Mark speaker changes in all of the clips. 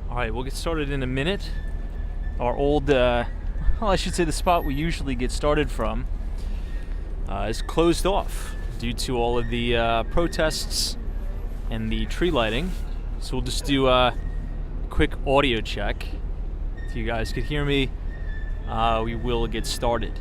Speaker 1: Alright, we'll get started in a minute. Our old, I should say the spot we usually get started from is closed off due to all of the protests and the tree lighting. So we'll just do a quick audio check. If you guys could hear me, we will get started.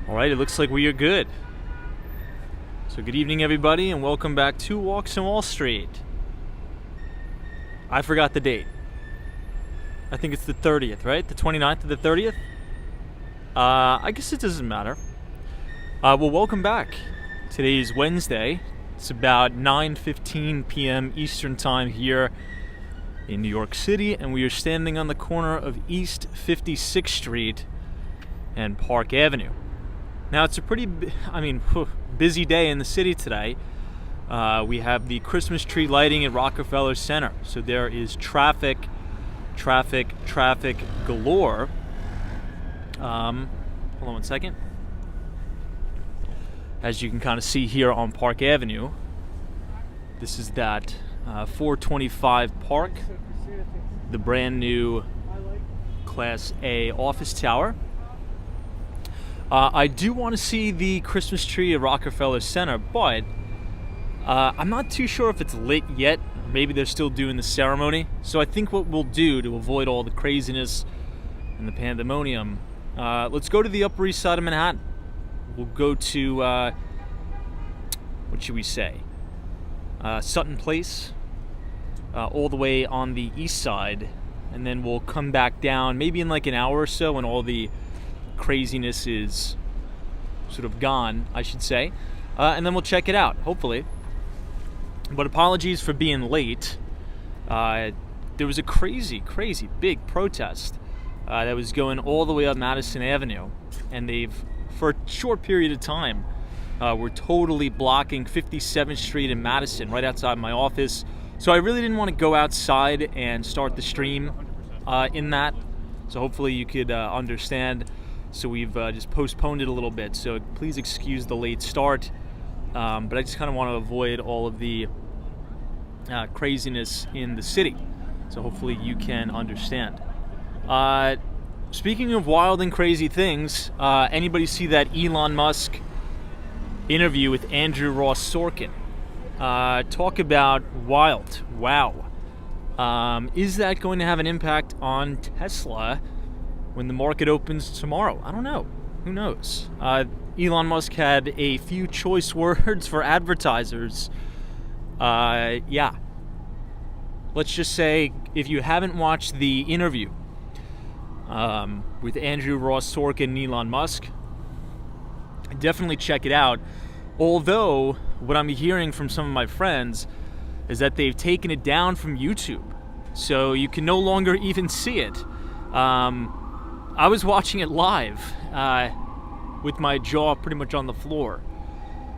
Speaker 1: Alright, it looks like we are good. So good evening, everybody, and welcome back to Walks on Wall Street. I forgot the date. I think it's the 30th, right? The 29th to the 30th? I guess it doesn't matter. Well, welcome back. Today is Wednesday. It's about 9:15 p.m. Eastern Time here in New York City, and we are standing on the corner of East 56th Street and Park Avenue. Now, it's a pretty, busy day in the city today. We have the Christmas tree lighting at Rockefeller Center. So there is traffic galore. Hold on one second. As you can kind of see here on Park Avenue, this is that 425 Park, the brand new Class A office tower. I do want to see the Christmas tree at Rockefeller Center, but I'm not too sure if it's lit yet. Maybe they're still doing the ceremony. So I think what we'll do to avoid all the craziness and the pandemonium, let's go to the Upper East Side of Manhattan. We'll go to, what should we say? Sutton Place, all the way on the east side. And then we'll come back down maybe in like an hour or so when all the craziness is sort of gone, I should say, and then we'll check it out, hopefully. But apologies for being late. There was a crazy big protest that was going all the way up Madison Avenue, and they've, for a short period of time, were totally blocking 57th Street in Madison, right outside my office. So I really didn't want to go outside and start the stream in that, so hopefully you could understand. So we've just postponed it a little bit, so please excuse the late start, but I just kind of want to avoid all of the craziness in the city, so hopefully you can understand. Speaking of wild and crazy things, anybody see that Elon Musk interview with Andrew Ross Sorkin? Talk about wild. Wow. Is that going to have an impact on Tesla when the market opens tomorrow? I don't know. Who knows? Elon Musk had a few choice words for advertisers. Yeah. Let's just say, if you haven't watched the interview with Andrew Ross Sorkin and Elon Musk, definitely check it out. Although, what I'm hearing from some of my friends is that they've taken it down from YouTube. So you can no longer even see it. I was watching it live with my jaw pretty much on the floor.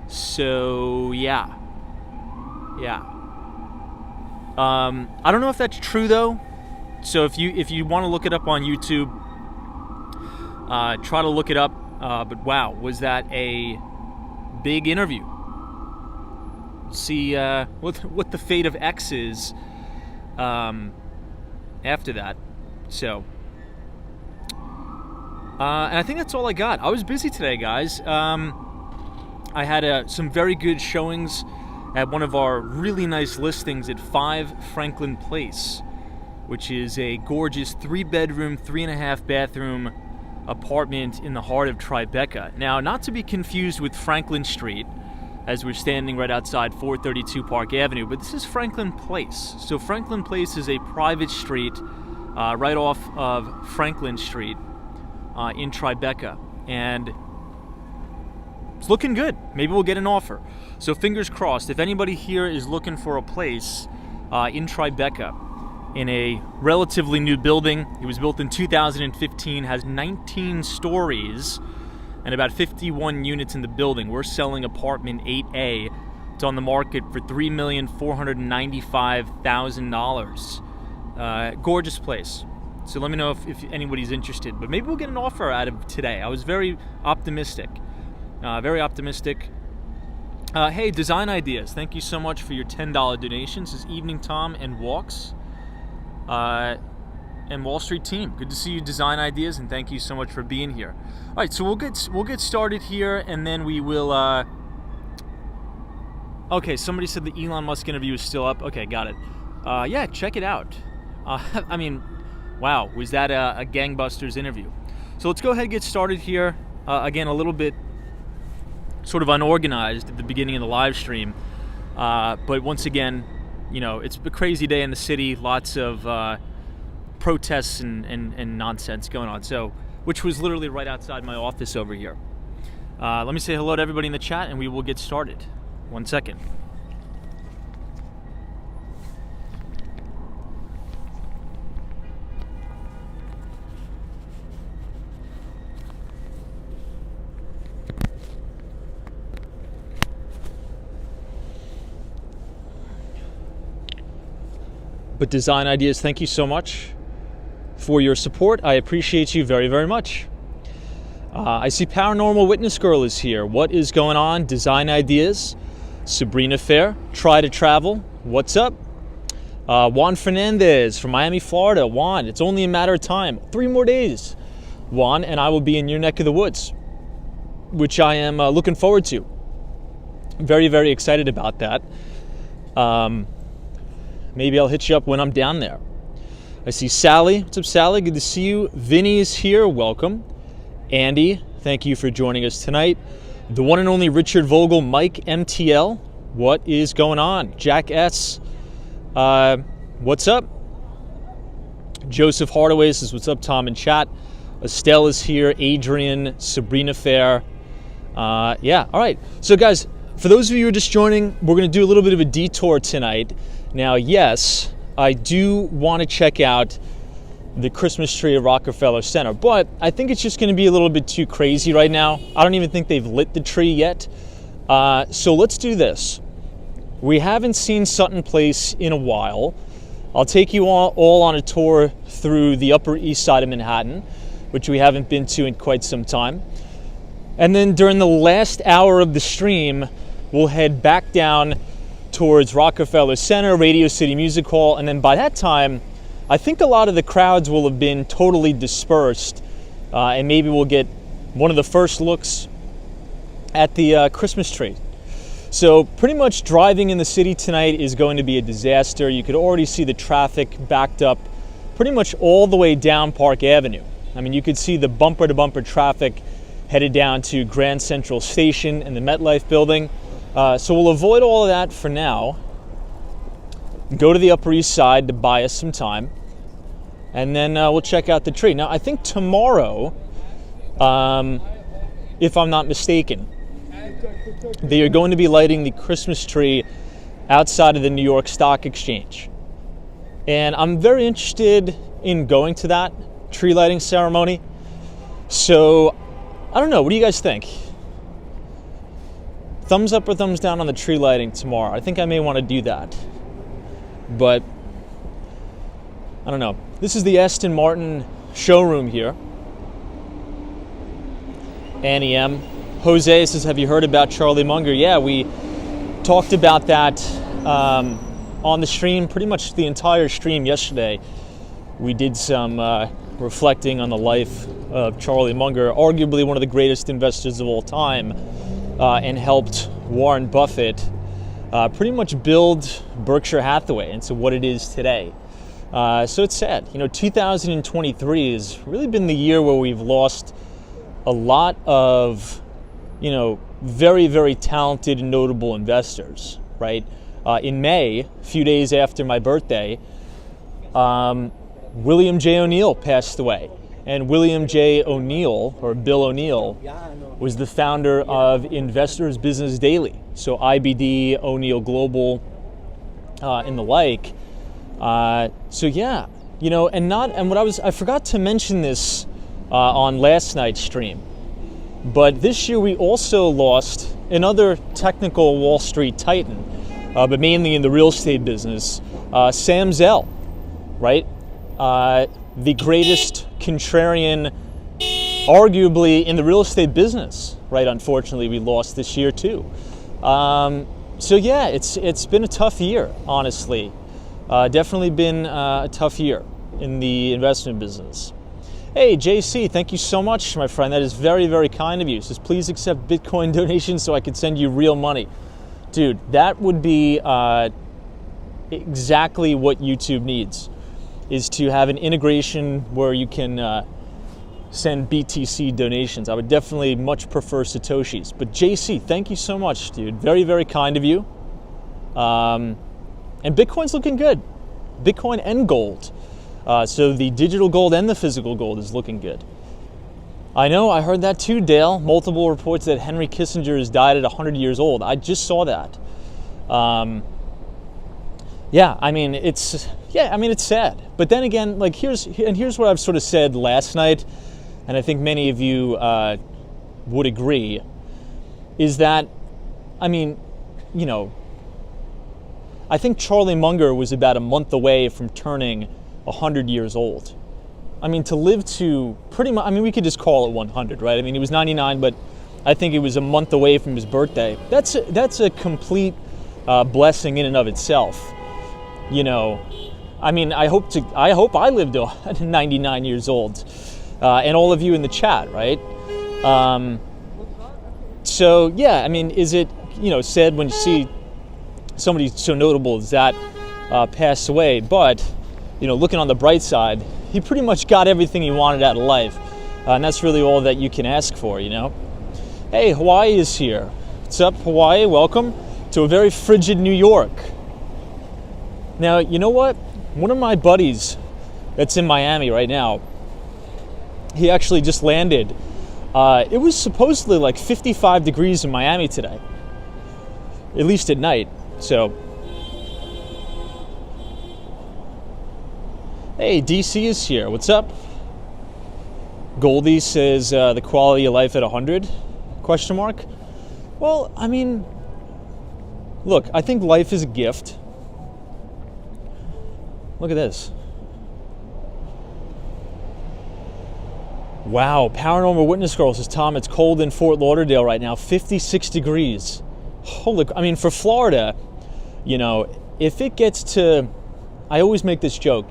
Speaker 1: So yeah. I don't know if that's true though. So if you want to look it up on YouTube, try to look it up. But wow, was that a big interview? See what the fate of X is after that. So. And I think that's all I got. I was busy today, guys. I had some very good showings at one of our really nice listings at 5 Franklin Place. which is a gorgeous 3-bedroom, 3.5-bathroom apartment in the heart of Tribeca. Now, not to be confused with Franklin Street, as we're standing right outside 432 Park Avenue, but this is Franklin Place. So Franklin Place is a private street right off of Franklin Street in Tribeca, and it's looking good. Maybe we'll get an offer. So fingers crossed. If anybody here is looking for a place in Tribeca, in a relatively new building, it was built in 2015, has 19 stories and about 51 units in the building. We're selling apartment 8A. It's on the market for $3,495,000. Gorgeous place. So let me know if anybody's interested. But maybe we'll get an offer out of today. I was very optimistic. Hey, Design Ideas, thank you so much for your $10 donations. This is Evening Tom and Walks and Wall Street Team. Good to see you, Design Ideas, and thank you so much for being here. All right, so we'll get started here, and then we will. Okay, somebody said the Elon Musk interview is still up. Okay, got it. Yeah, check it out. I mean, wow, was that a gangbusters interview? So let's go ahead and get started here. Again, a little bit sort of unorganized at the beginning of the live stream, but once again, you know, it's a crazy day in the city, lots of protests and nonsense going on, so which was literally right outside my office over here. Let me say hello to everybody in the chat and we will get started. 1 second. But Design Ideas, thank you so much for your support. I appreciate you very, very much. I see Paranormal Witness Girl is here. What is going on? Design Ideas. Sabrina Fair. Try to Travel. What's up? Juan Fernandez from Miami, Florida. Juan, it's only a matter of time. 3 more days, Juan, and I will be in your neck of the woods, which I am looking forward to. Very, very excited about that. Maybe I'll hit you up when I'm down there. I see Sally. What's up, Sally? Good to see you. Vinny is here. Welcome. Andy, thank you for joining us tonight. The one and only Richard Vogel, Mike MTL. What is going on? Jack S. What's up? Joseph Hardaway says, what's up, Tom in chat? Estelle is here. Adrian, Sabrina Fair. Yeah, all right. So, guys, for those of you who are just joining, we're going to do a little bit of a detour tonight. Now, yes, I do want to check out the Christmas tree at Rockefeller Center, but I think it's just going to be a little bit too crazy right now. I don't even think they've lit the tree yet. So let's do this. We haven't seen Sutton Place in a while. I'll take you all on a tour through the Upper East Side of Manhattan, which we haven't been to in quite some time. And then during the last hour of the stream, we'll head back down towards Rockefeller Center, Radio City Music Hall, and then by that time, I think a lot of the crowds will have been totally dispersed, and maybe we'll get one of the first looks at the Christmas tree. So pretty much driving in the city tonight is going to be a disaster. You could already see the traffic backed up pretty much all the way down Park Avenue. I mean, you could see the bumper-to-bumper traffic headed down to Grand Central Station and the MetLife building. So we'll avoid all of that for now. Go to the Upper East Side to buy us some time. And then we'll check out the tree. Now, I think tomorrow, if I'm not mistaken, they are going to be lighting the Christmas tree outside of the New York Stock Exchange. And I'm very interested in going to that tree lighting ceremony. So, I don't know. What do you guys think? Thumbs up or thumbs down on the tree lighting tomorrow? I think I may want to do that. But, I don't know. This is the Aston Martin showroom here. Annie M. Jose says, have you heard about Charlie Munger? Yeah, we talked about that on the stream, pretty much the entire stream yesterday. We did some reflecting on the life of Charlie Munger, arguably one of the greatest investors of all time, and helped Warren Buffett pretty much build Berkshire Hathaway into what it is today. So it's sad. 2023 has really been the year where we've lost a lot of, very, very talented and notable investors, right? In May, a few days after my birthday, William J. O'Neill passed away. And William J. O'Neill, or Bill O'Neill, was the founder of Investors Business Daily. So IBD, O'Neill Global, and the like. I forgot to mention this on last night's stream, but this year we also lost another technical Wall Street titan, but mainly in the real estate business, Sam Zell, right? The greatest contrarian, arguably, in the real estate business, right? Unfortunately, we lost this year too. It's been a tough year, honestly. Definitely been a tough year in the investment business. Hey, JC, thank you so much, my friend. That is very, very kind of you. It says, please accept Bitcoin donations so I could send you real money. Dude, that would be exactly what YouTube needs, is to have an integration where you can send BTC donations. I would definitely much prefer Satoshis. But JC, thank you so much, dude. Very, very kind of you. And Bitcoin's looking good. Bitcoin and gold. So the digital gold and the physical gold is looking good. I know, I heard that too, Dale. Multiple reports that Henry Kissinger has died at 100 years old. I just saw that. It's sad. But then again, here's what I've sort of said last night, and I think many of you would agree, is that, I think Charlie Munger was about a month away from turning 100 years old. To live to pretty much, we could just call it 100, right? He was 99, but I think it was a month away from his birthday. That's a complete blessing in and of itself. I hope I live to 99 years old, and all of you in the chat, right? Is it, sad when you see somebody so notable as that pass away? But, looking on the bright side, he pretty much got everything he wanted out of life, and that's really all that you can ask for, Hey, Hawaii is here. What's up, Hawaii? Welcome to a very frigid New York. Now, you know what? One of my buddies that's in Miami right now, he actually just landed. It was supposedly like 55 degrees in Miami today, at least at night. So, hey, DC is here. What's up? Goldie says the quality of life at 100? Question mark. Well, look, I think life is a gift. Look at this. Wow, Paranormal Witness Girl says, Tom, it's cold in Fort Lauderdale right now, 56 degrees. Holy, for Florida, if it gets to, I always make this joke,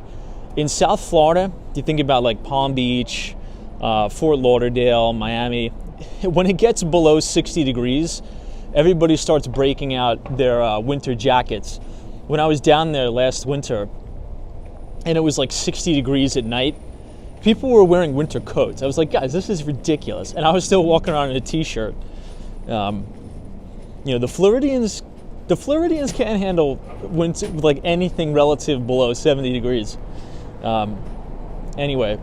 Speaker 1: in South Florida, you think about like Palm Beach, Fort Lauderdale, Miami, when it gets below 60 degrees, everybody starts breaking out their winter jackets. When I was down there last winter, and it was like 60 degrees at night, people were wearing winter coats. I was like, guys, this is ridiculous. And I was still walking around in a t-shirt. The Floridians can't handle winter, like anything relative below 70 degrees. Anyway,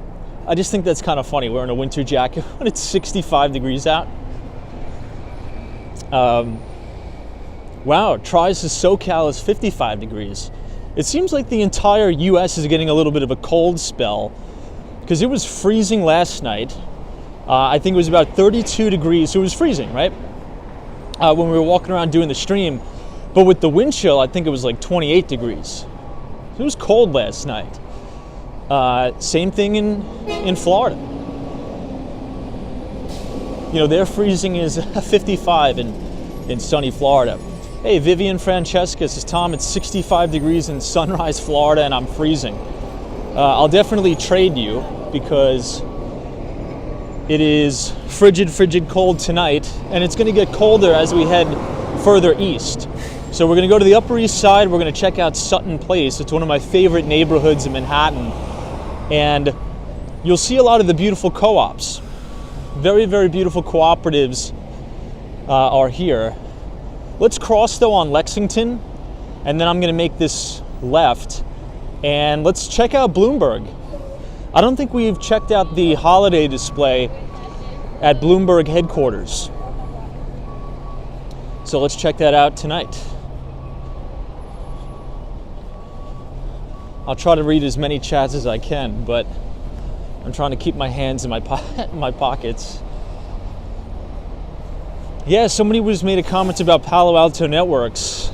Speaker 1: I just think that's kind of funny, wearing a winter jacket when it's 65 degrees out. Wow, tries to SoCal is 55 degrees. It seems like the entire U.S. is getting a little bit of a cold spell, because it was freezing last night. I think it was about 32 degrees, so it was freezing, right? When we were walking around doing the stream. But with the wind chill, I think it was like 28 degrees. It was cold last night. Same thing in Florida. Their freezing is 55 in sunny Florida. Hey, Vivian Francesca says, Tom, it's 65 degrees in Sunrise, Florida, and I'm freezing. I'll definitely trade you, because it is frigid cold tonight, and it's going to get colder as we head further east.
Speaker 2: So we're going to go to the Upper East Side. We're going to check out Sutton Place. It's one of my favorite neighborhoods in Manhattan. And you'll see a lot of the beautiful co-ops. Very, very beautiful cooperatives are here. Let's cross though on Lexington, and then I'm going to make this left. And let's check out Bloomberg. I don't think we've checked out the holiday display at Bloomberg headquarters. So let's check that out tonight. I'll try to read as many chats as I can, but I'm trying to keep my hands in my pockets. Yeah, somebody made a comment about Palo Alto Networks.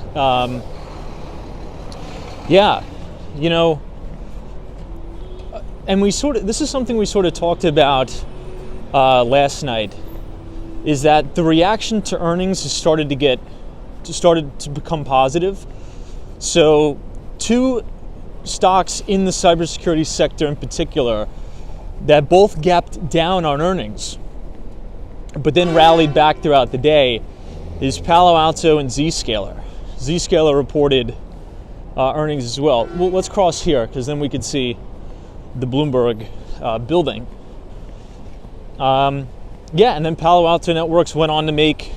Speaker 2: Yeah, you know, and this is something we sort of talked about last night, is that the reaction to earnings has started to become positive. So two stocks in the cybersecurity sector in particular that both gapped down on earnings, but then rallied back throughout the day, is Palo Alto and Zscaler. Zscaler reported earnings as well. Well, let's cross here because then we can see the Bloomberg building. Yeah, and then Palo Alto Networks went on to make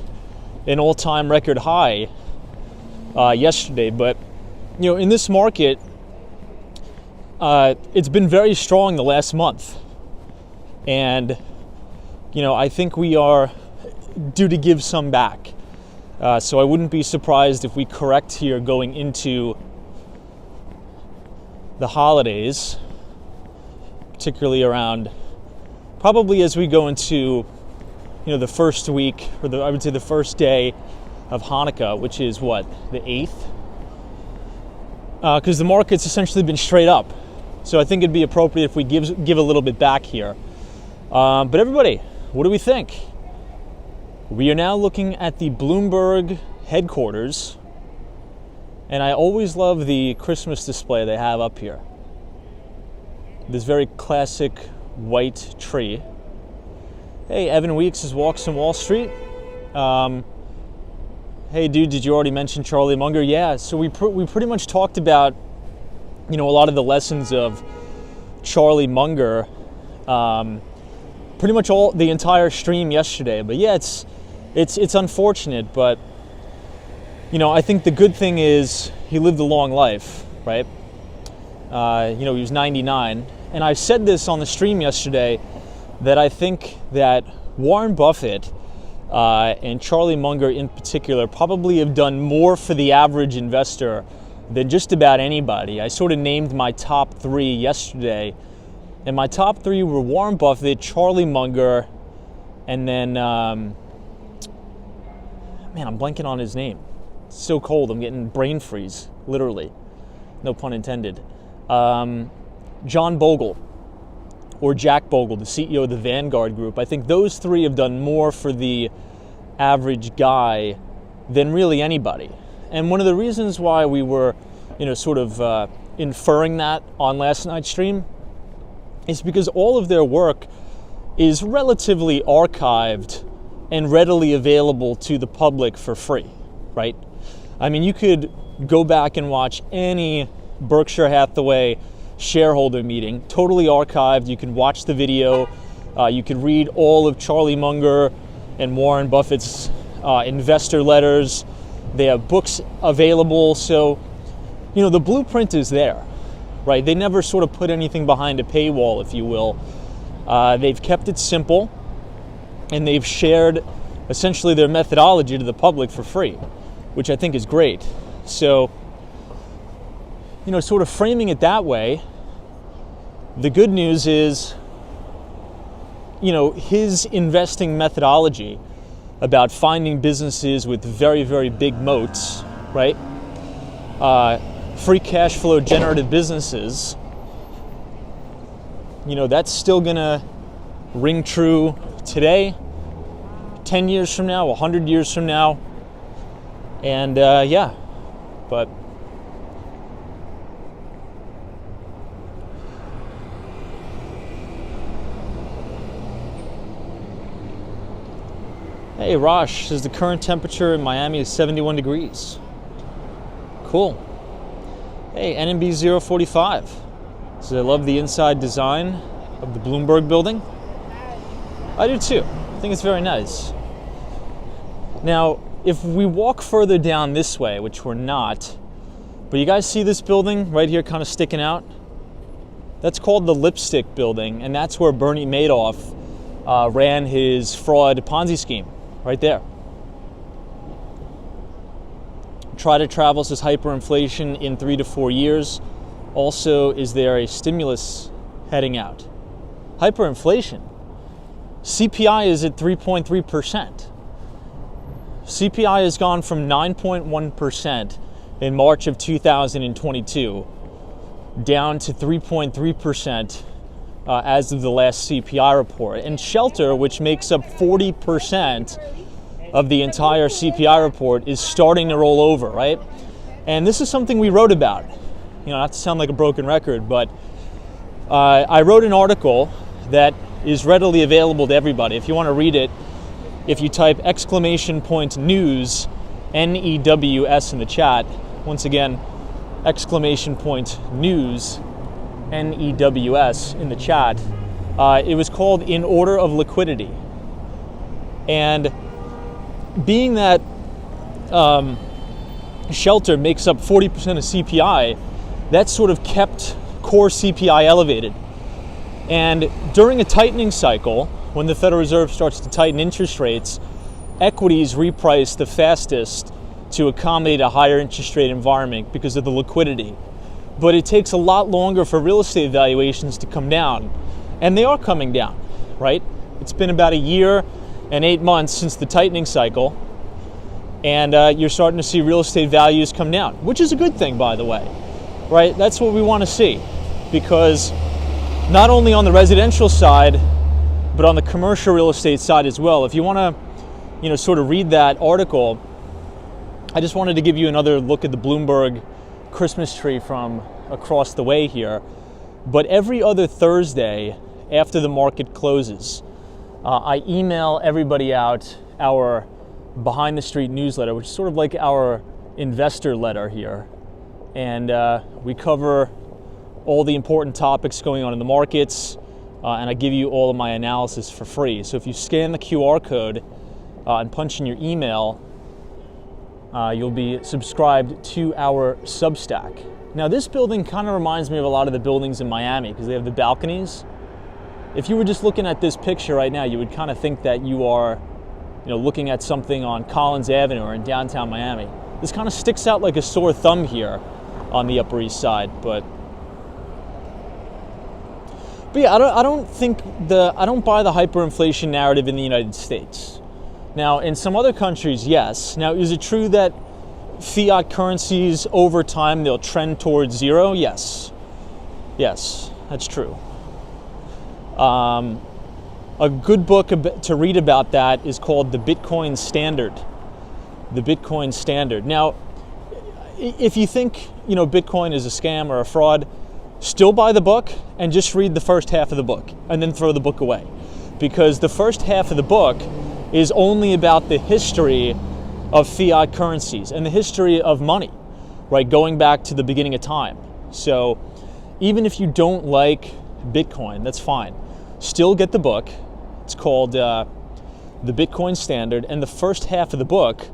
Speaker 2: an all-time record high yesterday. But you know, in this market, it's been very strong the last month, and you know, I think we are due to give some back. So I wouldn't be surprised if we correct here going into the holidays, particularly around, probably as we go into, you know, the first week, or I would say the first day of Hanukkah, which is what, the 8th? Because the market's essentially been straight up. So I think it'd be appropriate if we give a little bit back here. But everybody, what do we think? We are now looking at the Bloomberg headquarters, and I always love the Christmas display they have up here. This very classic white tree. Hey, Evan Weeks is Walks on Wall Street. Hey, dude, did you already mention Charlie Munger? Yeah, so we pretty much talked about, you know, a lot of the lessons of Charlie Munger, pretty much the entire stream yesterday. But yeah, it's unfortunate, but you know, I think the good thing is he lived a long life, right? You know, he was 99, and I said this on the stream yesterday that I think that Warren Buffett and Charlie Munger in particular probably have done more for the average investor than just about anybody. I sort of named my top 3 yesterday, and my top 3 were Warren Buffett, Charlie Munger, and then, man, I'm blanking on his name. It's so cold, I'm getting brain freeze, literally. No pun intended. John Bogle, or Jack Bogle, the CEO of the Vanguard Group. I think those 3 have done more for the average guy than really anybody. And one of the reasons why we were, you know, sort of inferring that on last night's stream is because all of their work is relatively archived and readily available to the public for free, right? I mean, you could go back and watch any Berkshire Hathaway shareholder meeting, totally archived. You can watch the video. You can read all of Charlie Munger and Warren Buffett's investor letters. They have books available. So, you know, the blueprint is there, right? They never sort of put anything behind a paywall, if you will. They've kept it simple, and they've shared essentially their methodology to the public for free, which I think is great. So, you know, sort of framing it that way, the good news is, you know, his investing methodology about finding businesses with very, very big moats, right? Free cash flow generative businesses, you know, that's still gonna ring true today, 10 years from now, 100 years from now. And yeah, but hey, Rosh says the current temperature in Miami is 71 degrees. Cool. Hey, NMB 045. So I love the inside design of the Bloomberg building. I do too. I think it's very nice. Now, if we walk further down this way, which we're not, but you guys see this building right here kind of sticking out? That's called the Lipstick Building, and that's where Bernie Madoff ran his fraud Ponzi scheme, right there. Try to travel says hyperinflation in 3 to 4 years. Also, is there a stimulus heading out? Hyperinflation. CPI is at 3.3%. CPI has gone from 9.1% in March of 2022 down to 3.3% as of the last CPI report. And shelter, which makes up 40% of the entire CPI report, is starting to roll over, right? And this is something we wrote about. You know, not to sound like a broken record, but I wrote an article that is readily available to everybody. If you want to read it, if you type !news, NEWS in the chat, once again, !news, NEWS in the chat, it was called In Order of Liquidity. And being that shelter makes up 40% of CPI, that sort of kept core CPI elevated. And during a tightening cycle, when the Federal Reserve starts to tighten interest rates, equities reprice the fastest to accommodate a higher interest rate environment because of the liquidity. But it takes a lot longer for real estate valuations to come down. And they are coming down, right? It's been about a year and 8 months since the tightening cycle, and you're starting to see real estate values come down, which is a good thing, by the way, right? That's what we want to see, because not only on the residential side, but on the commercial real estate side as well. If you want to, sort of read that article, I just wanted to give you another look at the Bloomberg Christmas tree from across the way here. But every other Thursday after the market closes, I email everybody out our Behind the Street newsletter, which is sort of like our investor letter here. And we cover all the important topics going on in the markets, and I give you all of my analysis for free. So if you scan the QR code and punch in your email, you'll be subscribed to our Substack. Now, this building kind of reminds me of a lot of the buildings in Miami because they have the balconies. If you were just looking at this picture right now, you would kind of think that you are, looking at something on Collins Avenue or in downtown Miami. This kind of sticks out like a sore thumb here on the Upper East Side, but yeah, I don't buy the hyperinflation narrative in the United States. Now, in some other countries, yes. Now, is it true that fiat currencies over time they'll trend towards zero? Yes, that's true. A good book to read about that is called The Bitcoin Standard. The Bitcoin Standard. Now, if you think Bitcoin is a scam or a fraud, still buy the book and just read the first half of the book and then throw the book away, because the first half of the book is only about the history of fiat currencies and the history of money, right, going back to the beginning of time. So even if you don't like Bitcoin, that's fine. Still get the book. It's called The Bitcoin Standard, and the first half of the book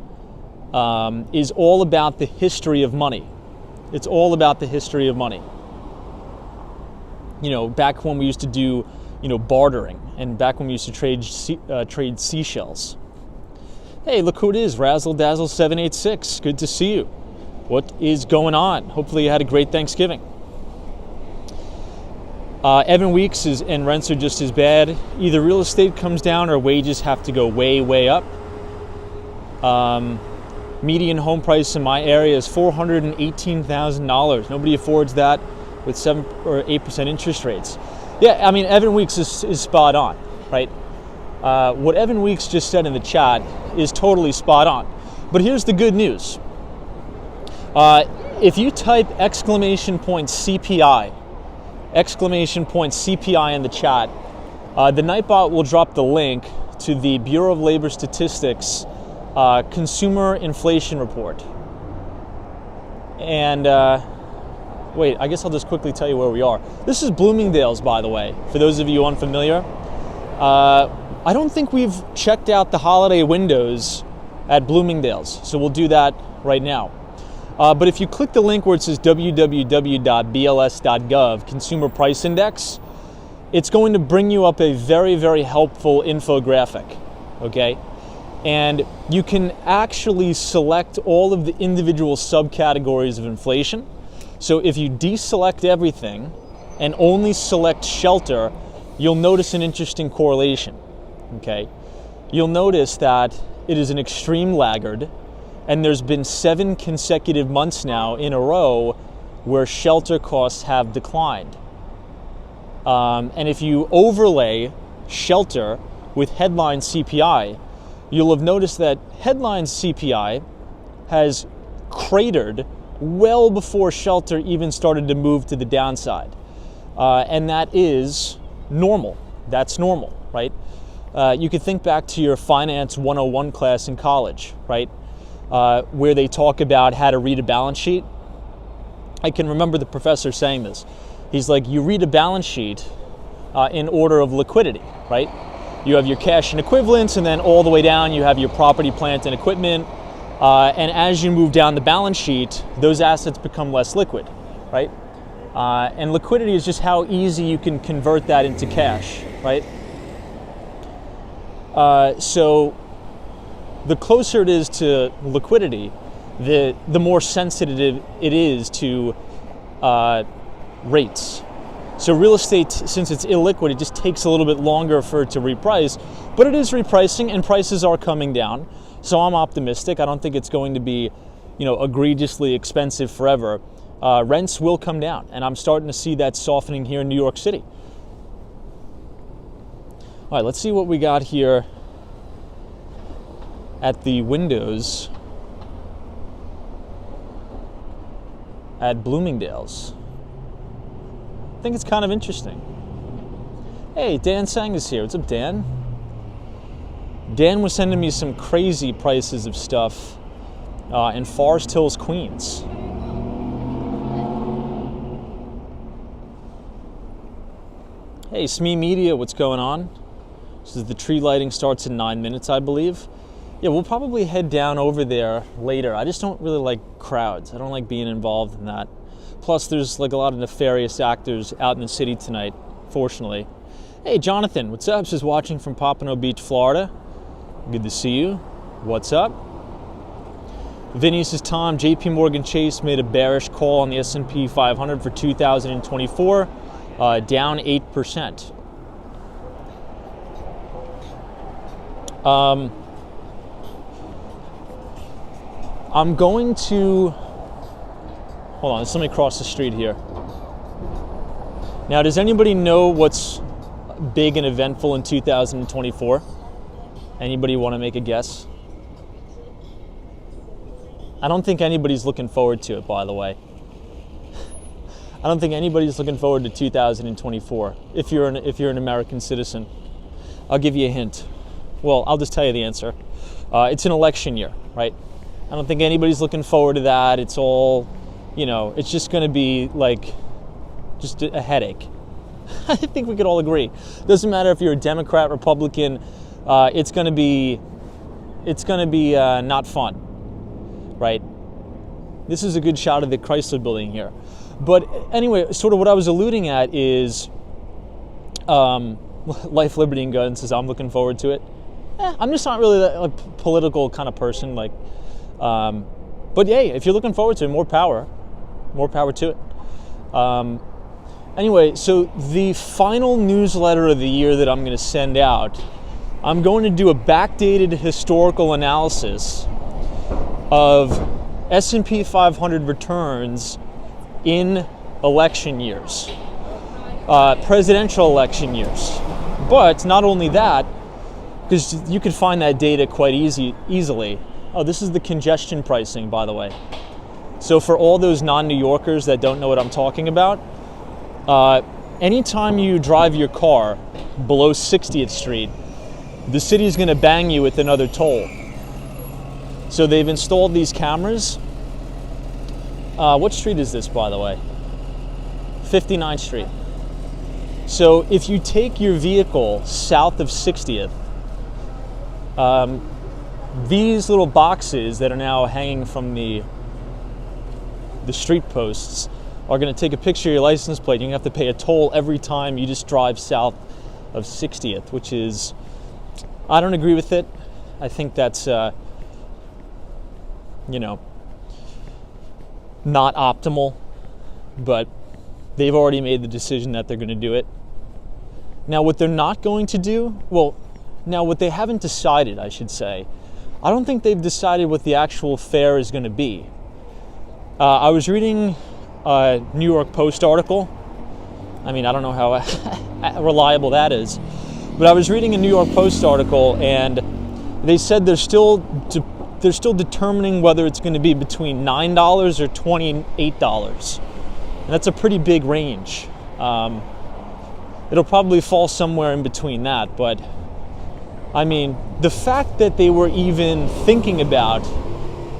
Speaker 2: is all about the history of money. It's all about the history of money. Back when we used to do, bartering, and back when we used to trade seashells. Hey, look who it is, Razzle Dazzle 786. Good to see you. What is going on? Hopefully you had a great Thanksgiving. Evan Weeks and rents are just as bad. Either real estate comes down or wages have to go way, way up. Median home price in my area is $418,000. Nobody affords that with 7 or 8% interest rates. Yeah, I mean, Evan Weeks is spot on, right? What Evan Weeks just said in the chat is totally spot on. But here's the good news. If you type !CPI in the chat, the Nightbot will drop the link to the Bureau of Labor Statistics Consumer Inflation Report. And wait, I guess I'll just quickly tell you where we are. This is Bloomingdale's, by the way, for those of you unfamiliar. I don't think we've checked out the holiday windows at Bloomingdale's, so we'll do that right now. But if you click the link where it says www.bls.gov, Consumer Price Index, it's going to bring you up a very, very helpful infographic, okay? And you can actually select all of the individual subcategories of inflation. So if you deselect everything and only select shelter, you'll notice an interesting correlation, okay? You'll notice that it is an extreme laggard, and there's been 7 consecutive months now in a row where shelter costs have declined. And if you overlay shelter with headline CPI, you'll have noticed that headline CPI has cratered well before shelter even started to move to the downside. And that is normal. That's normal, right? You could think back to your Finance 101 class in college, right? Where they talk about how to read a balance sheet. I can remember the professor saying this. He's like, you read a balance sheet in order of liquidity, right? You have your cash and equivalents, and then all the way down you have your property, plant, and equipment. And as you move down the balance sheet, those assets become less liquid, right? And liquidity is just how easy you can convert that into cash, right? So the closer it is to liquidity, the more sensitive it is to rates. So real estate, since it's illiquid, it just takes a little bit longer for it to reprice, but it is repricing and prices are coming down. So I'm optimistic. I don't think it's going to be, egregiously expensive forever. Rents will come down, and I'm starting to see that softening here in New York City. All right, let's see what we got here at the windows at Bloomingdale's. I think it's kind of interesting. Hey, Dan Sang is here. What's up, Dan? Dan was sending me some crazy prices of stuff in Forest Hills, Queens. Hey, Smee Media, what's going on? This is the tree lighting starts in 9 minutes, I believe. Yeah, we'll probably head down over there later. I just don't really like crowds. I don't like being involved in that. Plus, there's like a lot of nefarious actors out in the city tonight, fortunately. Hey, Jonathan, what's up? Just watching from Pompano Beach, Florida. Good to see you. What's up? Vinny says, Tom, JP Morgan Chase made a bearish call on the S&P 500 for 2024, down 8%. I'm going to, hold on, there's somebody across the street here. Now, does anybody know what's big and eventful in 2024? Anybody want to make a guess? I don't think anybody's looking forward to it, by the way. I don't think anybody's looking forward to 2024 if you're an American citizen. I'll give you a hint. Well, I'll just tell you the answer. It's an election year, right? I don't think anybody's looking forward to that. It's all, it's just going to be like just a headache. I think we could all agree. Doesn't matter if you're a Democrat, Republican. It's going to be not fun, right? This is a good shot of the Chrysler Building here. But anyway, sort of what I was alluding at is Life, Liberty, and Guns says, I'm looking forward to it. I'm just not really a political kind of person. But hey, if you're looking forward to it, more power to it. Anyway, so the final newsletter of the year that I'm going to send out, I'm going to do a backdated historical analysis of S&P 500 returns in election years, presidential election years. But not only that, because you can find that data quite easily. Oh, this is the congestion pricing, by the way. So for all those non-New Yorkers that don't know what I'm talking about, anytime you drive your car below 60th Street, the city's going to bang you with another toll. So they've installed these cameras What street is this, by the way? 59th Street. So if you take your vehicle south of 60th, these little boxes that are now hanging from the street posts are going to take a picture of your license plate. You're going to have to pay a toll every time you just drive south of 60th, which is, I don't agree with it. I think that's, not optimal, but they've already made the decision that they're going to do it. Now, what they're not going to do, what they haven't decided, I should say, I don't think they've decided what the actual fare is going to be. I was reading a New York Post article. I mean, I don't know how reliable that is, but I was reading a New York Post article, and they said they're still determining whether it's going to be between $9 or $28. And that's a pretty big range. It'll probably fall somewhere in between that, but I mean, the fact that they were even thinking about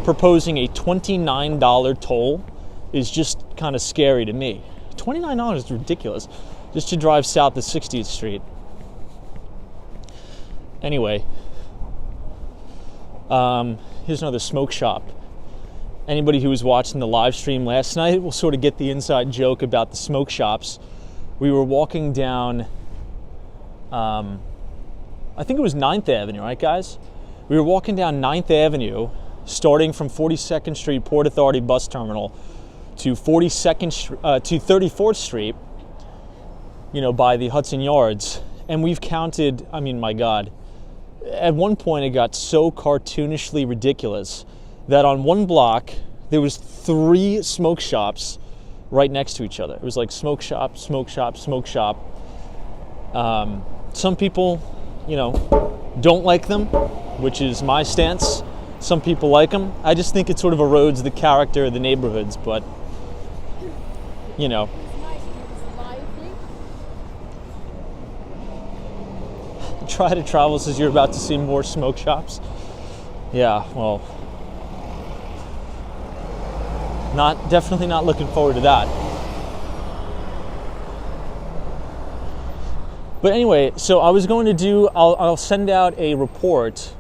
Speaker 2: proposing a $29 toll is just kind of scary to me. $29 is ridiculous, just to drive south of 60th Street. Anyway, here's another smoke shop. Anybody who was watching the live stream last night will sort of get the inside joke about the smoke shops. We were walking down, I think it was 9th Avenue, right, guys? We were walking down 9th Avenue, starting from 42nd Street Port Authority Bus Terminal to 34th Street, by the Hudson Yards. And we've counted, I mean, my God, at one point it got so cartoonishly ridiculous that on one block there was 3 smoke shops right next to each other. It was like smoke shop, smoke shop, smoke shop. Some people, don't like them, which is my stance. Some people like them. I just think it sort of erodes the character of the neighborhoods, but, Try to travel says you're about to see more smoke shops. Yeah, well, definitely not looking forward to that. But anyway, so I was going to I'll send out a report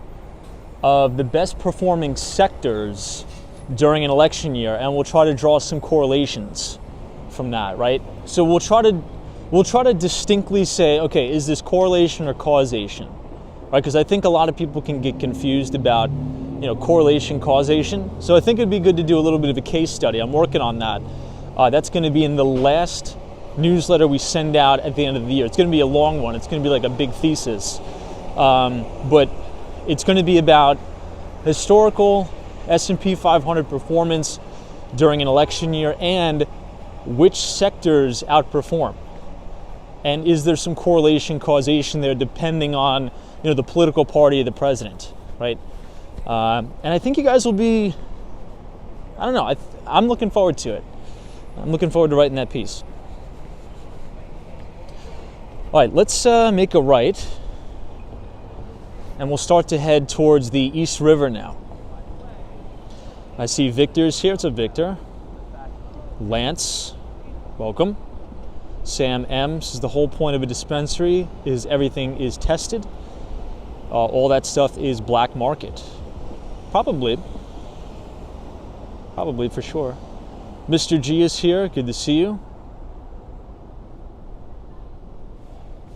Speaker 2: of the best performing sectors during an election year, and we'll try to draw some correlations from that, right? So we'll try to distinctly say, okay, is this correlation or causation, right? Because I think a lot of people can get confused about, correlation, causation. So I think it'd be good to do a little bit of a case study. I'm working on that. That's going to be in the last newsletter we send out at the end of the year. It's going to be a long one. It's going to be like a big thesis. But it's going to be about historical S&P 500 performance during an election year and which sectors outperform. And is there some correlation, causation there depending on, the political party of the president, right? And I think you guys will be, I don't know, I'm looking forward to it. I'm looking forward to writing that piece. All right, let's make a right, and we'll start to head towards the East River now. I see Victor's here. It's a Victor. Lance, welcome. Sam M. This is the whole point of a dispensary, is everything is tested. All that stuff is black market. Probably for sure. Mr. G is here. Good to see you.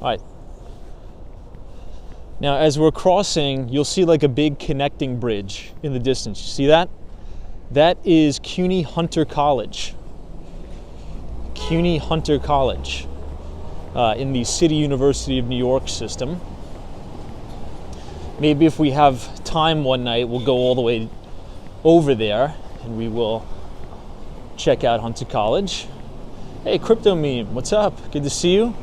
Speaker 2: All right. Now, as we're crossing, you'll see like a big connecting bridge in the distance. You see that? That is CUNY Hunter College. CUNY Hunter College in the City University of New York system. Maybe if we have time one night, we'll go all the way over there and we will check out Hunter College. Hey, Crypto Meme, what's up? Good to see you.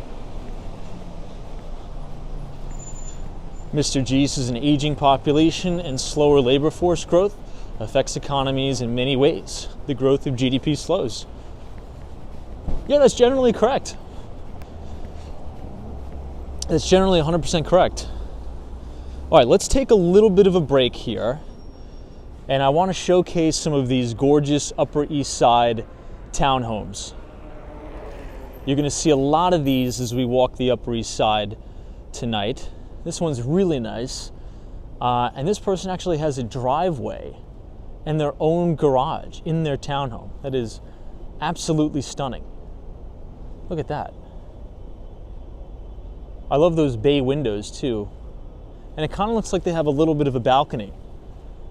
Speaker 2: Mr. G says an aging population and slower labor force growth affects economies in many ways. The growth of GDP slows. Yeah, that's generally correct. That's generally 100% correct. All right, let's take a little bit of a break here. And I want to showcase some of these gorgeous Upper East Side townhomes. You're going to see a lot of these as we walk the Upper East Side tonight. This one's really nice. And this person actually has a driveway and their own garage in their townhome. That is absolutely stunning. Look at that. I love those bay windows too. And it kind of looks like they have a little bit of a balcony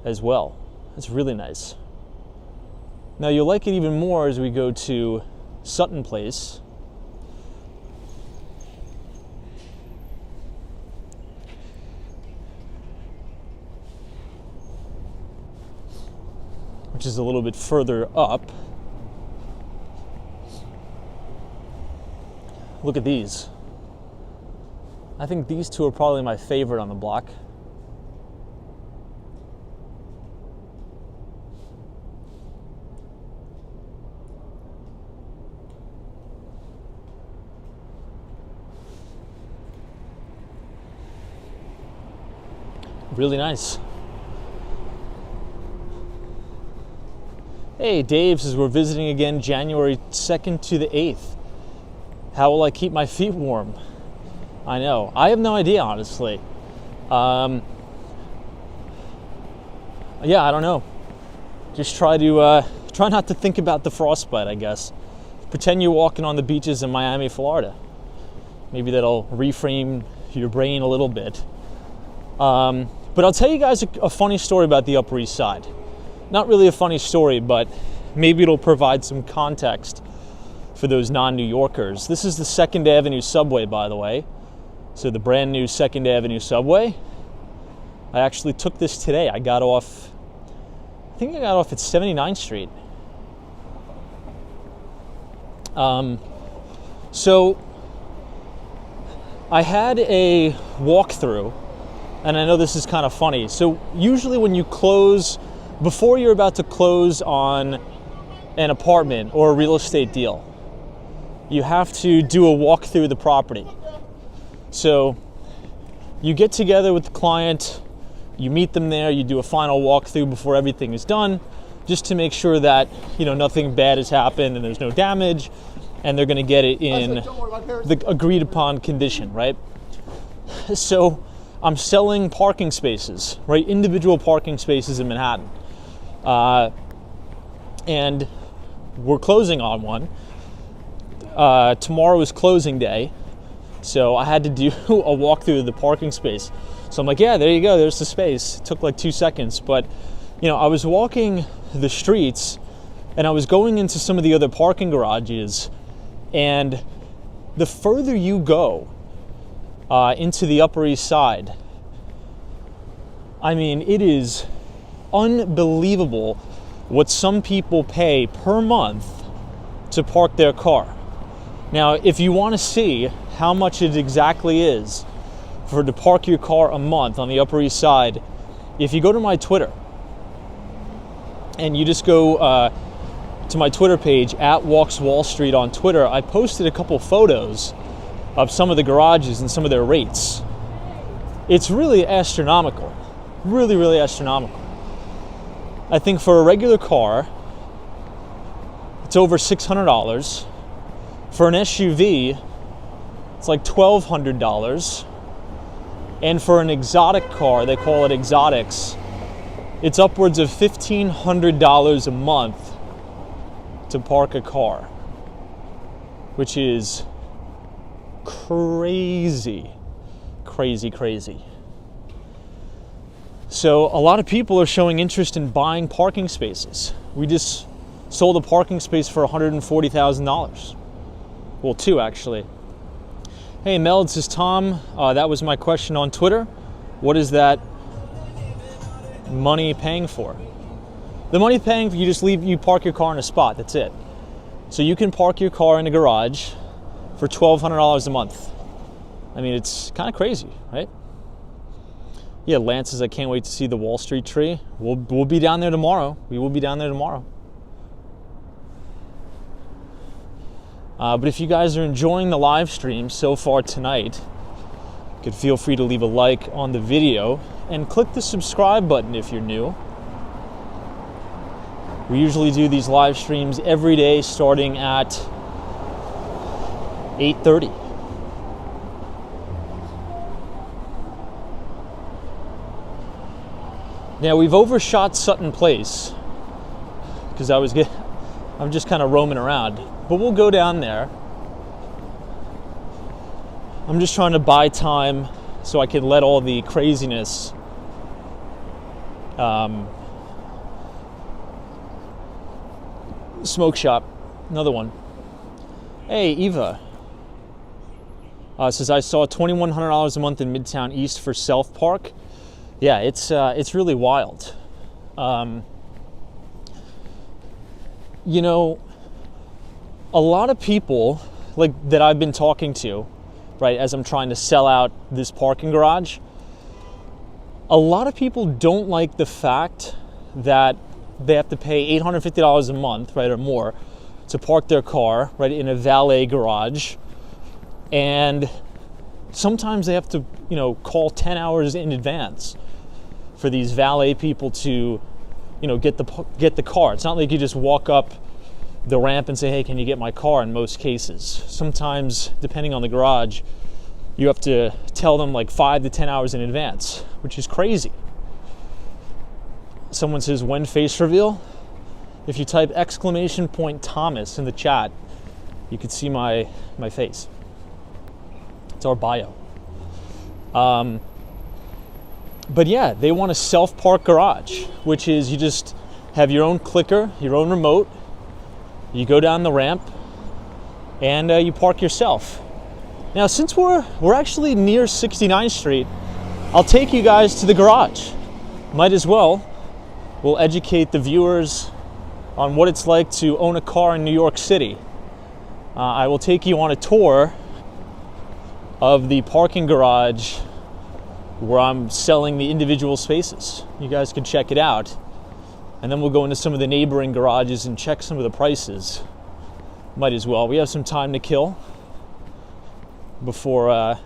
Speaker 2: as well. That's really nice. Now you'll like it even more as we go to Sutton Place. Which is a little bit further up. Look at these. I think these two are probably my favorite on the block. Really nice. Hey, Dave says we're visiting again January 2nd to the 8th. How will I keep my feet warm? I know. I have no idea, honestly. Yeah, I don't know. Just try not to think about the frostbite, I guess. Pretend you're walking on the beaches in Miami, Florida. Maybe that'll reframe your brain a little bit. But I'll tell you guys a funny story about the Upper East Side. Not really a funny story, but maybe it'll provide some context for those non-New Yorkers. This is the 2nd Avenue subway, by the way. So the brand new 2nd Avenue subway. I actually took this today. I got off at 79th Street. So I had a walkthrough, and I know this is kind of funny. So usually when you close, before you're about to close on an apartment or a real estate deal, you have to do a walk through the property. So you get together with the client, you meet them there, you do a final walkthrough before everything is done, just to make sure that, nothing bad has happened and there's no damage, and they're going to get it in the agreed upon condition, right? So I'm selling parking spaces, right? Individual parking spaces in Manhattan. And we're closing on one. Tomorrow is closing day, so I had to do a walkthrough of the parking space. So I'm like, yeah, there you go, there's the space. It took like 2 seconds, but I was walking the streets and I was going into some of the other parking garages, and the further you go into the Upper East Side, I mean, it is unbelievable what some people pay per month to park their car. Now, if you want to see how much it exactly is to park your car a month on the Upper East Side, if you go to my Twitter and you just go to my Twitter page, @WalksWallStreet on Twitter, I posted a couple photos of some of the garages and some of their rates. It's really astronomical. Really, really astronomical. I think for a regular car, it's over $600. For an SUV, it's like $1,200. And for an exotic car, they call it exotics, it's upwards of $1,500 a month to park a car, which is crazy, crazy, crazy. So a lot of people are showing interest in buying parking spaces. We just sold a parking space for $140,000. Well, 2 actually. Hey Mel, this is Tom. That was my question on Twitter. What is that money paying for? The money paying for, you park your car in a spot, that's it. So you can park your car in a garage for $1,200 a month. I mean, it's kind of crazy, right? Yeah, Lance says, I can't wait to see the Wall Street tree. We'll be down there tomorrow. We will be down there tomorrow. But if you guys are enjoying the live stream so far tonight, you could feel free to leave a like on the video and click the subscribe button if you're new. We usually do these live streams every day starting at 8:30. Now we've overshot Sutton Place because I'm just kind of roaming around, but we'll go down there. I'm just trying to buy time so I can let all the craziness smoke shop, another one. Hey, Eva. Says I saw $2,100 a month in Midtown East for Self Park. Yeah, it's really wild. You know, a lot of people like that I've been talking to, right, as I'm trying to sell out this parking garage, a lot of people don't like the fact that they have to pay $850 a month, right, or more to park their car, right, in a valet garage. And sometimes they have to, call 10 hours in advance for these valet people to, get the car. It's not like you just walk up the ramp and say, hey, can you get my car in most cases. Sometimes, depending on the garage, you have to tell them like 5 to 10 hours in advance, which is crazy. Someone says, when face reveal? If you type !Thomas in the chat, you can see my face. It's our bio. But yeah, they want a self-park garage, which is you just have your own clicker, your own remote, you go down the ramp, and you park yourself. Now, since we're actually near 69th Street, I'll take you guys to the garage. Might as well. We'll educate the viewers on what it's like to own a car in New York City. I will take you on a tour of the parking garage where I'm selling the individual spaces. You guys can check it out. And then we'll go into some of the neighboring garages and check some of the prices. Might as well. We have some time to kill before,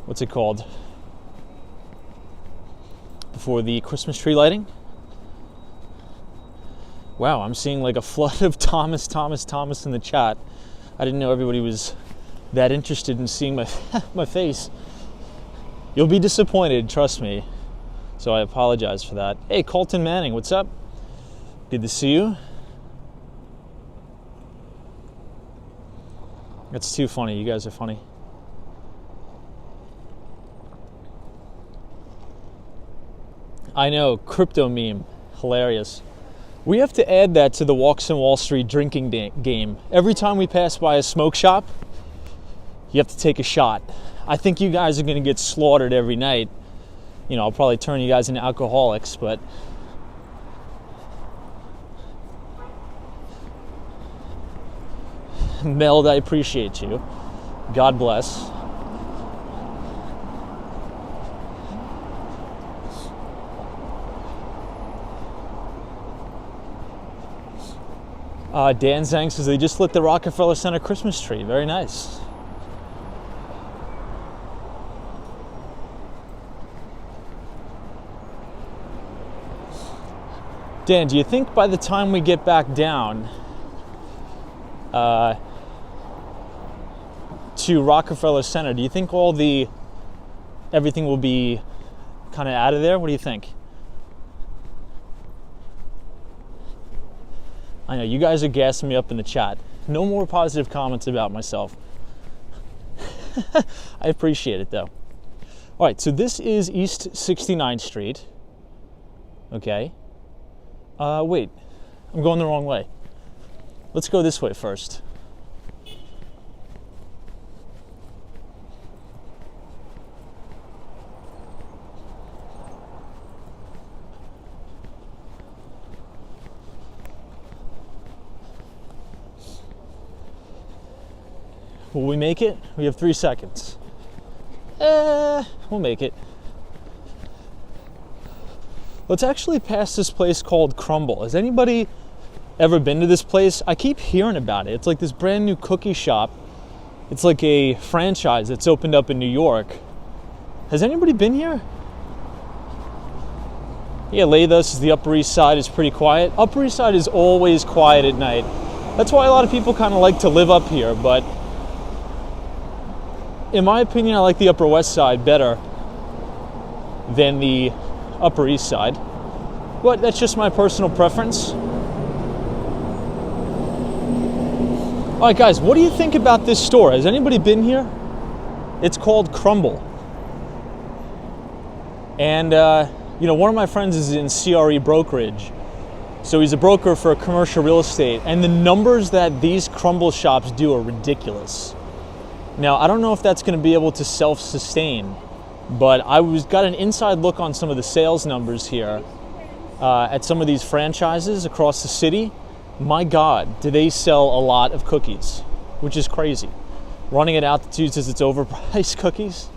Speaker 2: what's it called? Before the Christmas tree lighting. Wow, I'm seeing like a flood of Thomas in the chat. I didn't know everybody was that interested in seeing my my face. You'll be disappointed, trust me. So I apologize for that. Hey, Colton Manning, what's up? Good to see you. That's too funny. You guys are funny. I know, crypto meme. Hilarious. We have to add that to the Walks on Wall Street drinking game. Every time we pass by a smoke shop, you have to take a shot. I think you guys are going to get slaughtered every night. I'll probably turn you guys into alcoholics, but Meld, I appreciate you. God bless. Dan Zhang says they just lit the Rockefeller Center Christmas tree. Very nice. Dan, do you think by the time we get back down to Rockefeller Center, do you think everything will be kind of out of there? What do you think? I know, you guys are gassing me up in the chat. No more positive comments about myself. I appreciate it, though. All right, so this is East 69th Street. Okay. Wait, I'm going the wrong way. Let's go this way first. Will we make it? We have 3 seconds. We'll make it. Let's actually pass this place called Crumble. Has anybody ever been to this place? I keep hearing about it. It's like this brand new cookie shop. It's like a franchise that's opened up in New York. Has anybody been here? Yeah, Latha says the Upper East Side is pretty quiet. Upper East Side is always quiet at night. That's why a lot of people kind of like to live up here, but in my opinion, I like the Upper West Side better than the Upper East Side. But that's just my personal preference. All right, guys, what do you think about this store? Has anybody been here? It's called Crumble. And, one of my friends is in CRE brokerage. So he's a broker for commercial real estate. And the numbers that these Crumble shops do are ridiculous. Now, I don't know if that's going to be able to self-sustain, but got an inside look on some of the sales numbers here at some of these franchises across the city. My God, do they sell a lot of cookies, which is crazy. Running at altitude says it's overpriced cookies.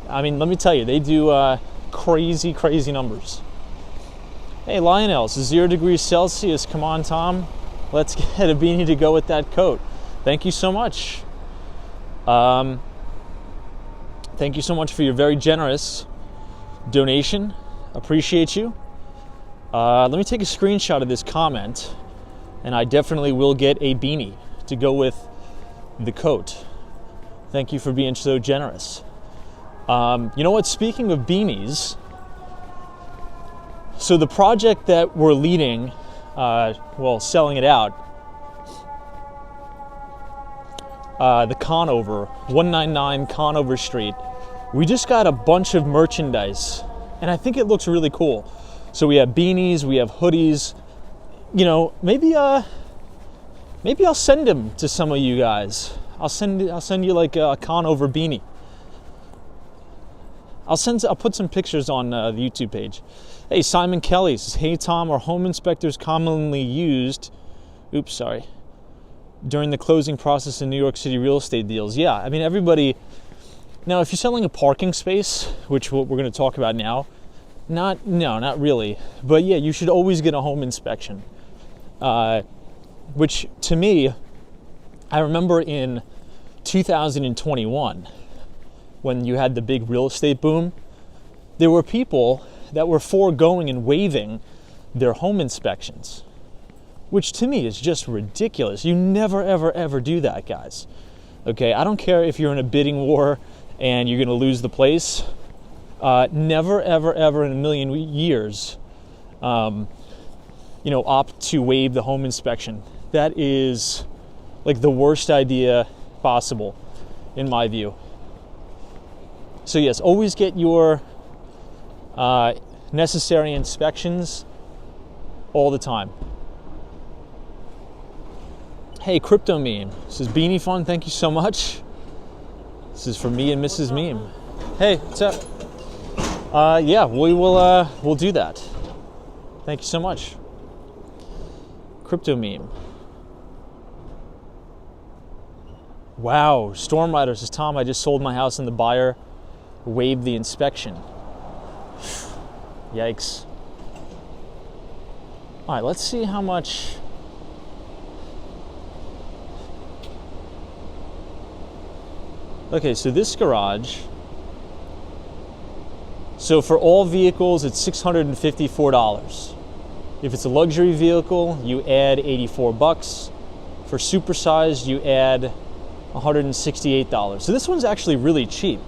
Speaker 2: I mean, let me tell you, they do crazy, crazy numbers. Hey, Lionel, it's 0 degrees Celsius. Come on, Tom. Let's get a beanie to go with that coat. Thank you so much. Thank you so much for your very generous donation. Appreciate you. Let me take a screenshot of this comment, and I definitely will get a beanie to go with the coat. Thank you for being so generous. You know what? Speaking of beanies, so the project that we're leading, selling it out, the Conover, 199 Conover Street. We just got a bunch of merchandise, and I think it looks really cool. So we have beanies, we have hoodies. Maybe I'll send them to some of you guys. I'll send you like a Conover beanie. I'll put some pictures on the YouTube page. Hey, Simon Kelly says, hey Tom, are home inspectors commonly used? During the closing process in New York City real estate deals? Yeah, I mean, everybody. Now, if you're selling a parking space, which we're going to talk about now, not really. But yeah, you should always get a home inspection. Which, to me, I remember in 2021, when you had the big real estate boom, there were people that were foregoing and waiving their home inspections, which to me is just ridiculous. You never, ever, ever do that, guys. Okay, I don't care if you're in a bidding war and you're going to lose the place. Never, ever, ever in a million years, opt to waive the home inspection. That is like the worst idea possible, in my view. So yes, always get your necessary inspections all the time. Hey, Crypto Meme. This is Beanie Fun. Thank you so much. This is for me and Mrs. Meme. Hey, what's up? Yeah, we'll do that. Thank you so much. Crypto Meme. Wow, Storm Rider says, Tom, I just sold my house and the buyer waived the inspection. Yikes. All right, let's see how much. Okay, so this garage, so for all vehicles, it's $654. If it's a luxury vehicle, you add $84. For supersized, you add $168. So this one's actually really cheap.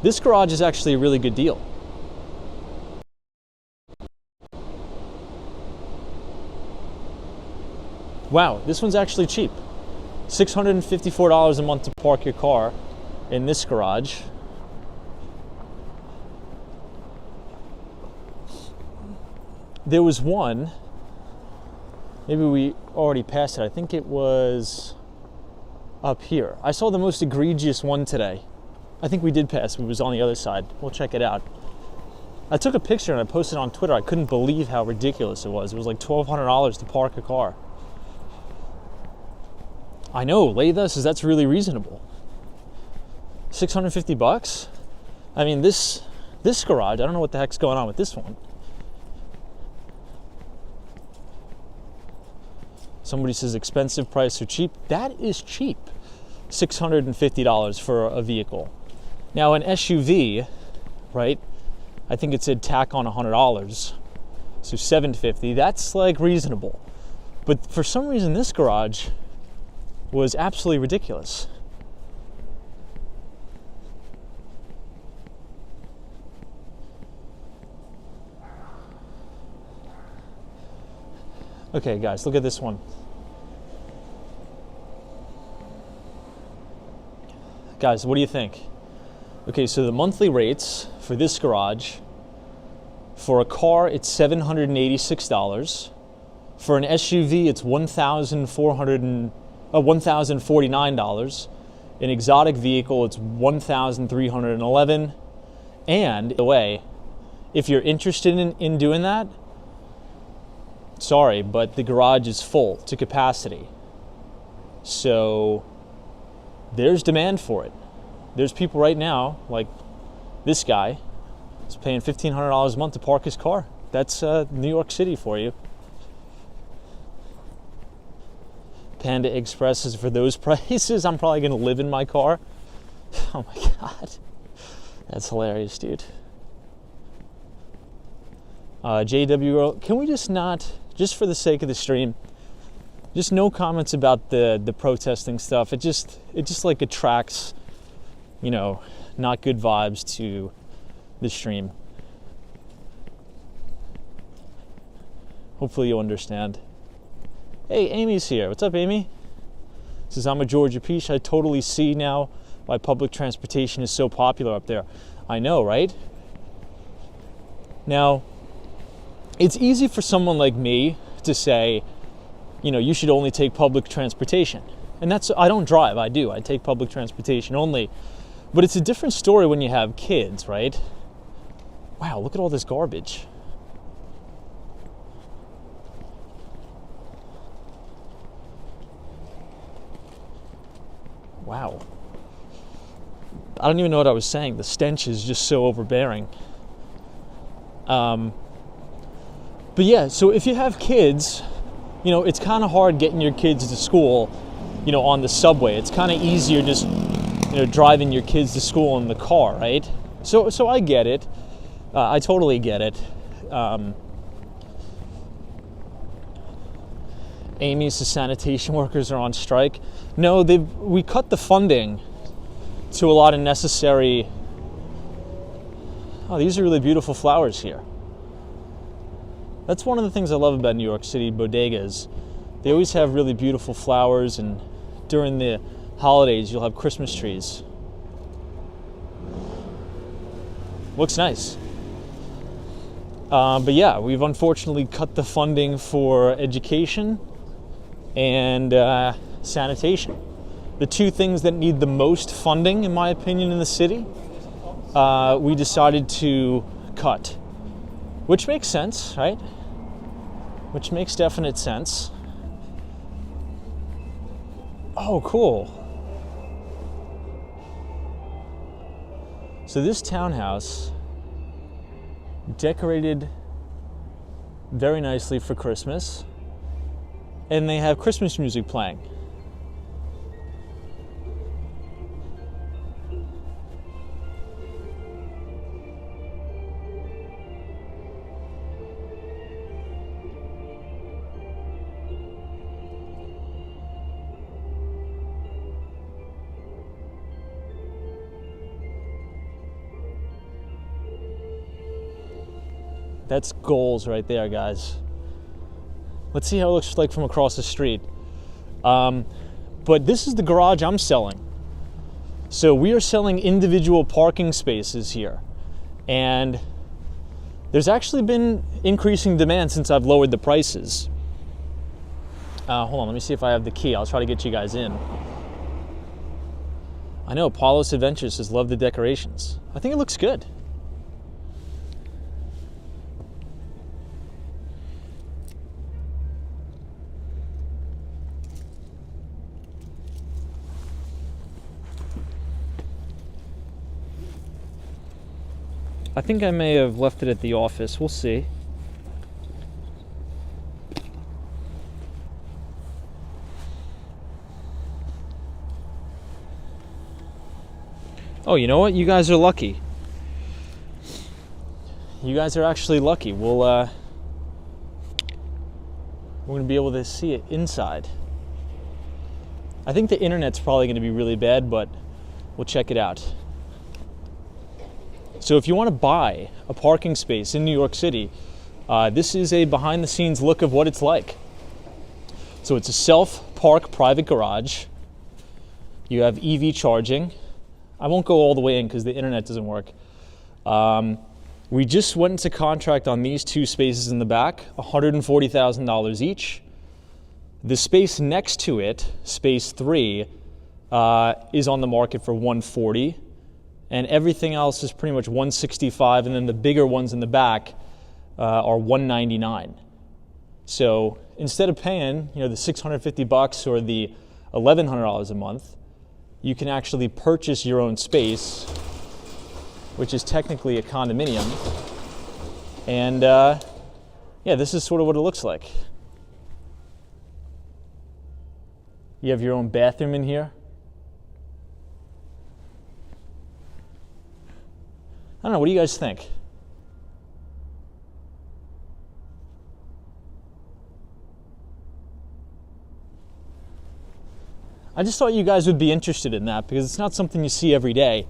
Speaker 2: This garage is actually a really good deal. Wow, this one's actually cheap. $654 a month to park your car in this garage. There was one, maybe we already passed it. I think it was up here. I saw the most egregious one today. I think we did pass, it was on the other side. We'll check it out. I took a picture and I posted it on Twitter. I couldn't believe how ridiculous it was. It was like $1,200 to park a car. I know, Latha says that's really reasonable. $650? I mean, this garage, I don't know what the heck's going on with this one. Somebody says expensive price or cheap. That is cheap. $650 for a vehicle. Now an SUV, right? I think it said tack on $100. So $750, that's like reasonable. But for some reason, this garage was absolutely ridiculous. Okay, guys, look at this one. Guys, what do you think? Okay, so the monthly rates for this garage, for a car, it's $786. For an SUV, it's $1,049. An exotic vehicle, it's $1,311. And, by the way, if you're interested in doing that, sorry, but the garage is full to capacity. So there's demand for it. There's people right now, like this guy, is paying $1,500 a month to park his car. That's New York City for you. Panda Expresses for those prices. I'm probably going to live in my car. Oh my God. That's hilarious, dude. JW, can we just not, just for the sake of the stream, just no comments about the protesting stuff. It just like attracts, you know, not good vibes to the stream. Hopefully you understand. Hey, Amy's here. What's up, Amy? Says, I'm a Georgia peach. I totally see now why public transportation is so popular up there. I know, right? Now, it's easy for someone like me to say, you know, you should only take public transportation. And that's, I don't drive, I do. I take public transportation only. But it's a different story when you have kids, right? Wow, look at all this garbage. Wow. I don't even know what I was saying. The stench is just so overbearing. But yeah, so if you have kids, you know, it's kind of hard getting your kids to school, you know, on the subway. It's kind of easier just, you know, driving your kids to school in the car, right? So I get it. I totally get it. Amy says sanitation workers are on strike. No, we cut the funding to a lot of necessary. Oh, these are really beautiful flowers here. That's one of the things I love about New York City bodegas. They always have really beautiful flowers, and during the holidays you'll have Christmas trees. Looks nice. But yeah, we've unfortunately cut the funding for education and sanitation. The two things that need the most funding, in my opinion, in the city, we decided to cut. Which makes sense, right? Which makes definite sense. Oh, cool. So this townhouse, decorated very nicely for Christmas, and they have Christmas music playing. That's goals right there, guys. Let's see how it looks like from across the street. But this is the garage I'm selling. So we are selling individual parking spaces here. And there's actually been increasing demand since I've lowered the prices. Hold on, let me see if I have the key. I'll try to get you guys in. I know, Paulos Adventures says love the decorations. I think it looks good. I think I may have left it at the office. We'll see. Oh, you know what? You guys are lucky. You guys are actually lucky. We'll we're going to be able to see it inside. I think the internet's probably going to be really bad, but we'll check it out. So if you want to buy a parking space in New York City, this is a behind-the-scenes look of what it's like. So it's a self-park private garage. You have EV charging. I won't go all the way in because the internet doesn't work. We just went into contract on these two spaces in the back, $140,000 each. The space next to it, space 3, is on the market for $140,000, and everything else is pretty much $165,000, and then the bigger ones in the back are $199,000. So instead of paying, the $650 or the $1,100 a month, you can actually purchase your own space, which is technically a condominium. And yeah, this is sort of what it looks like. You have your own bathroom in here. I don't know, what do you guys think? I just thought you guys would be interested in that because it's not something you see every day.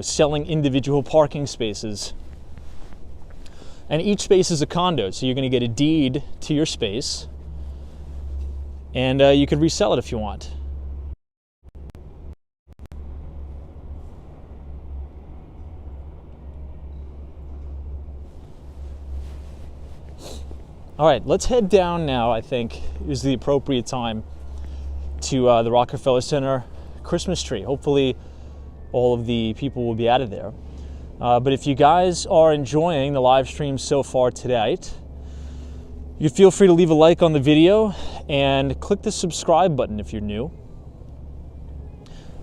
Speaker 2: Selling individual parking spaces. And each space is a condo, so you're going to get a deed to your space, and you could resell it if you want. All right, let's head down now. I think is the appropriate time to the Rockefeller Center Christmas tree. Hopefully all of the people will be out of there. But if you guys are enjoying the live stream so far tonight, you feel free to leave a like on the video and click the subscribe button if you're new.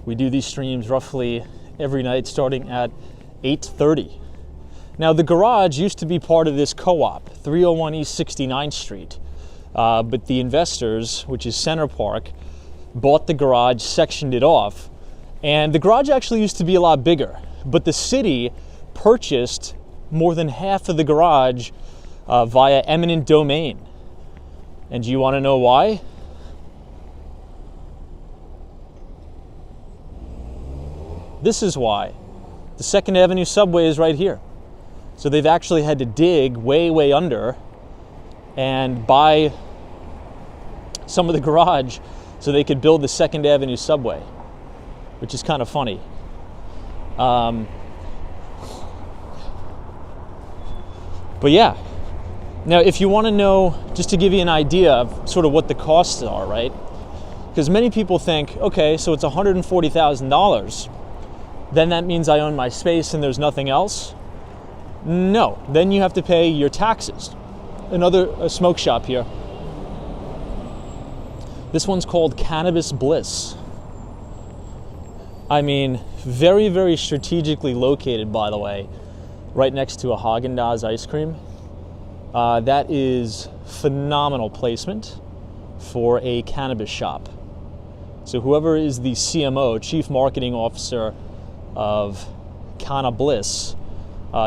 Speaker 2: We do these streams roughly every night starting at 8:30. Now the garage used to be part of this co-op, 301 East 69th Street. But the investors, which is Center Park, bought the garage, sectioned it off, and the garage actually used to be a lot bigger, but the city purchased more than half of the garage via eminent domain. And do you want to know why? This is why. The 2nd Avenue subway is right here. So they've actually had to dig way, way under and buy some of the garage so they could build the 2nd Avenue subway, which is kind of funny. But yeah, now if you want to know, just to give you an idea of sort of what the costs are, right? Because many people think, okay, so it's $140,000, then that means I own my space and there's nothing else. No, then you have to pay your taxes. A smoke shop here. This one's called Cannabis Bliss. I mean, very, very strategically located, by the way, right next to a Haagen-Dazs ice cream. That is phenomenal placement for a cannabis shop. So whoever is the CMO, Chief Marketing Officer of Canna Bliss,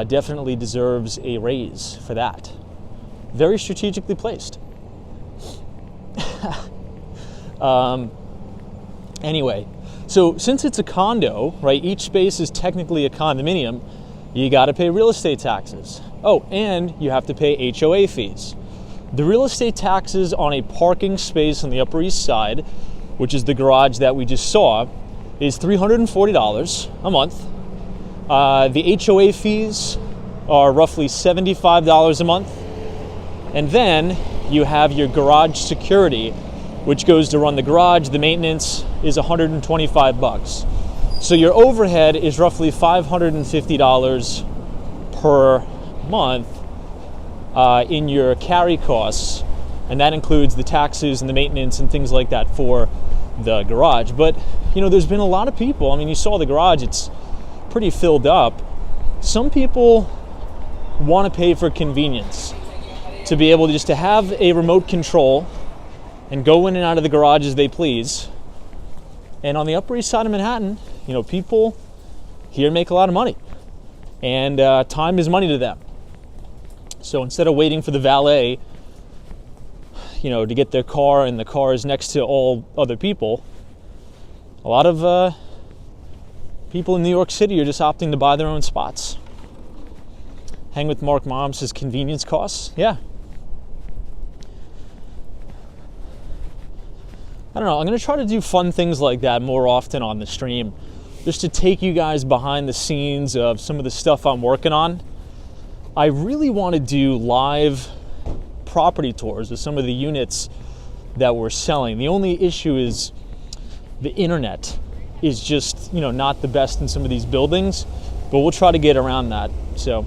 Speaker 2: definitely deserves a raise for that. Very strategically placed. Anyway, so since it's a condo, right, each space is technically a condominium, you got to pay real estate taxes. Oh, and you have to pay HOA fees. The real estate taxes on a parking space on the Upper East Side, which is the garage that we just saw, is $340 a month. The HOA fees are roughly $75 a month. And then you have your garage security, which goes to run the garage. The maintenance is $125. So your overhead is roughly $550 per month in your carry costs, and that includes the taxes and the maintenance and things like that for the garage. But there's been a lot of people. I mean, you saw the garage, it's pretty filled up. Some people want to pay for convenience, to be able to just to have a remote control and go in and out of the garage as they please. And on the Upper East Side of Manhattan, people here make a lot of money, and time is money to them. So instead of waiting for the valet to get their car, and the car is next to all other people, a lot of people in New York City are just opting to buy their own spots. Hang with Mark Mom says convenience costs. Yeah. I don't know. I'm going to try to do fun things like that more often on the stream, just to take you guys behind the scenes of some of the stuff I'm working on. I really want to do live property tours of some of the units that we're selling. The only issue is the internet is just, not the best in some of these buildings, but we'll try to get around that. So,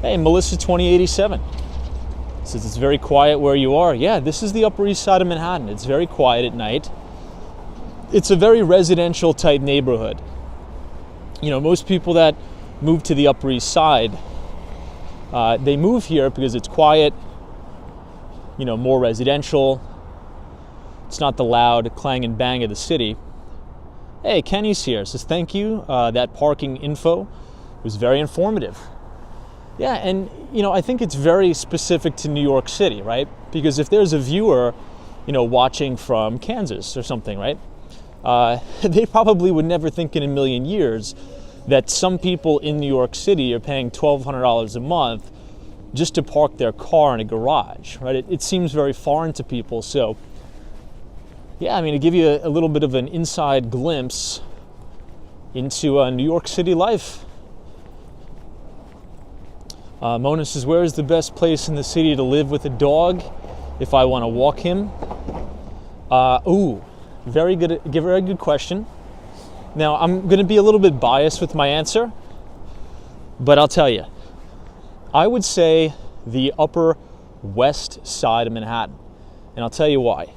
Speaker 2: hey, Melissa 2087 says it's very quiet where you are. Yeah, this is the Upper East Side of Manhattan. It's very quiet at night. It's a very residential type neighborhood. Most people that move to the Upper East Side, they move here because it's quiet, more residential. It's not the loud clang and bang of the city. Hey, Kenny's here. Says thank you. That parking info was very informative. Yeah, and I think it's very specific to New York City, right? Because if there's a viewer, watching from Kansas or something, right? They probably would never think in a million years that some people in New York City are paying $1,200 a month just to park their car in a garage, right? It seems very foreign to people. So, yeah, to give you a little bit of an inside glimpse into New York City life. Mona says, where is the best place in the city to live with a dog if I want to walk him? Very good question. Now, I'm going to be a little bit biased with my answer, but I'll tell you. I would say the Upper West Side of Manhattan, and I'll tell you why.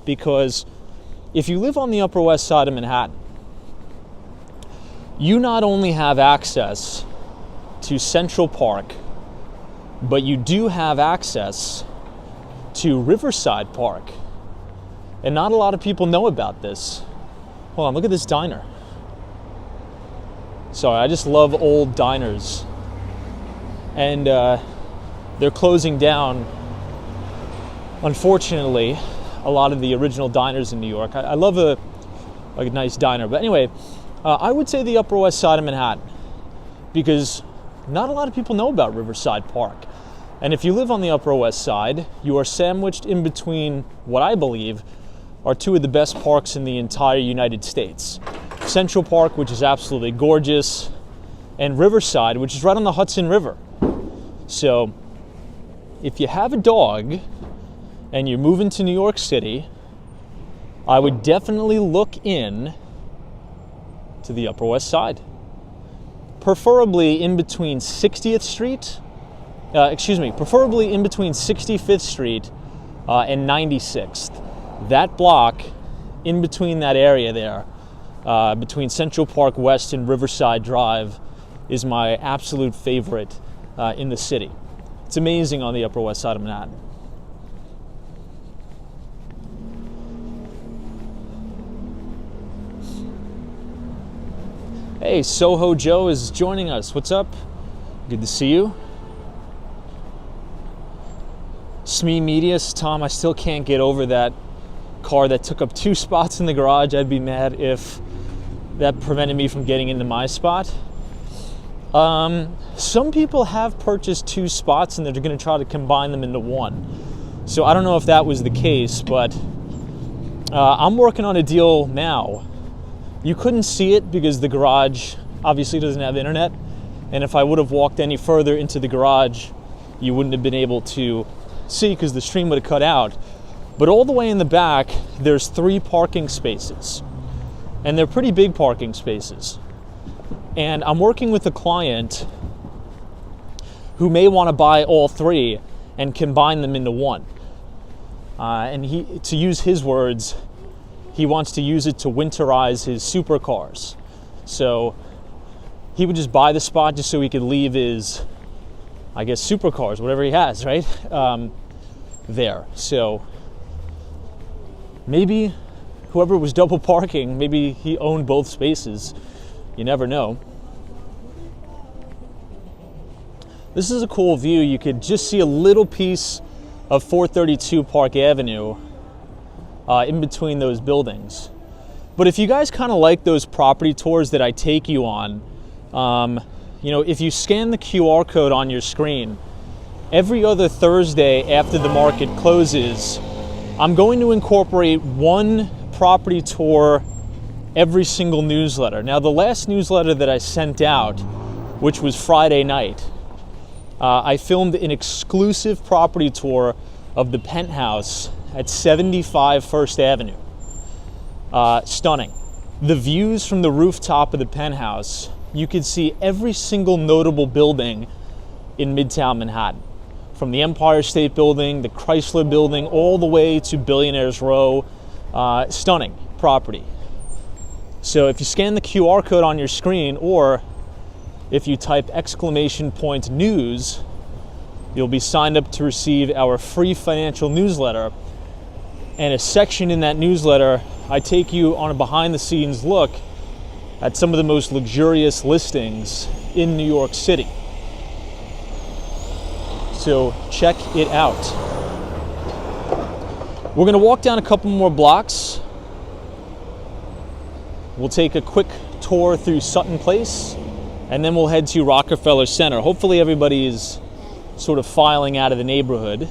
Speaker 2: Because if you live on the Upper West Side of Manhattan, you not only have access to Central Park, but you do have access to Riverside Park. And not a lot of people know about this. Hold on, look at this diner. Sorry, I just love old diners. And they're closing down, unfortunately, a lot of the original diners in New York. I love a nice diner. But anyway, I would say the Upper West Side of Manhattan, because not a lot of people know about Riverside Park. And if you live on the Upper West Side, you are sandwiched in between what I believe are two of the best parks in the entire United States. Central Park, which is absolutely gorgeous, and Riverside, which is right on the Hudson River. So if you have a dog and you're moving to New York City, I would definitely look in to the Upper West Side. Preferably in between 60th Street, preferably in between 65th Street and 96th. That block, in between that area there, between Central Park West and Riverside Drive, is my absolute favorite in the city. It's amazing on the Upper West Side of Manhattan. Hey, Soho Joe is joining us. What's up? Good to see you. Smee Medias, Tom, I still can't get over that car that took up 2 spots in the garage. I'd be mad if that prevented me from getting into my spot. Some people have purchased 2 spots and they're going to try to combine them into one. So I don't know if that was the case, but I'm working on a deal now. You couldn't see it because the garage obviously doesn't have internet. And if I would have walked any further into the garage, you wouldn't have been able to see because the stream would have cut out. But all the way in the back, there's 3 parking spaces. And they're pretty big parking spaces. And I'm working with a client who may want to buy all 3 and combine them into one. And he, to use his words, he wants to use it to winterize his supercars. So he would just buy the spot just so he could leave his, I guess, supercars, whatever he has, right? There. So maybe whoever was double parking, maybe he owned both spaces. You never know. This is a cool view. You could just see a little piece of 432 Park Avenue in between those buildings. But if you guys kind of like those property tours that I take you on, if you scan the QR code on your screen, every other Thursday after the market closes, I'm going to incorporate one property tour every single newsletter. Now, the last newsletter that I sent out, which was Friday night, I filmed an exclusive property tour of the penthouse at 75 First Avenue. Stunning. The views from the rooftop of the penthouse, you could see every single notable building in Midtown Manhattan. From the Empire State Building, the Chrysler Building, all the way to Billionaires Row. Stunning property. So if you scan the QR code on your screen, or if you type !news, you'll be signed up to receive our free financial newsletter. And a section in that newsletter, I take you on a behind-the-scenes look at some of the most luxurious listings in New York City. So check it out. We're going to walk down a couple more blocks. We'll take a quick tour through Sutton Place, and then we'll head to Rockefeller Center. Hopefully everybody is sort of filing out of the neighborhood.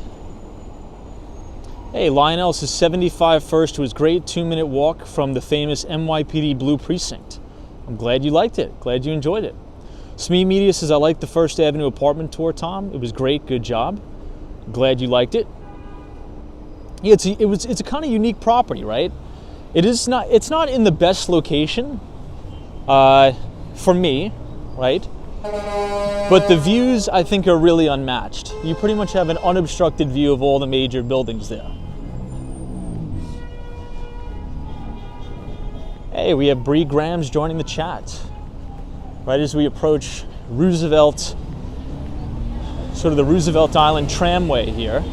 Speaker 2: Hey, Lionel says 75 First was great, 2-minute walk from the famous NYPD Blue Precinct. I'm glad you liked it. Glad you enjoyed it. Smee Media says, I liked the First Avenue apartment tour, Tom. It was great. Good job. Glad you liked it. Yeah, it's a kind of unique property, right? It's not in the best location for me, right? But the views, I think, are really unmatched. You pretty much have an unobstructed view of all the major buildings there. Hey, we have Bree Grams joining the chat. Right as we approach Roosevelt, sort of the Roosevelt Island tramway here.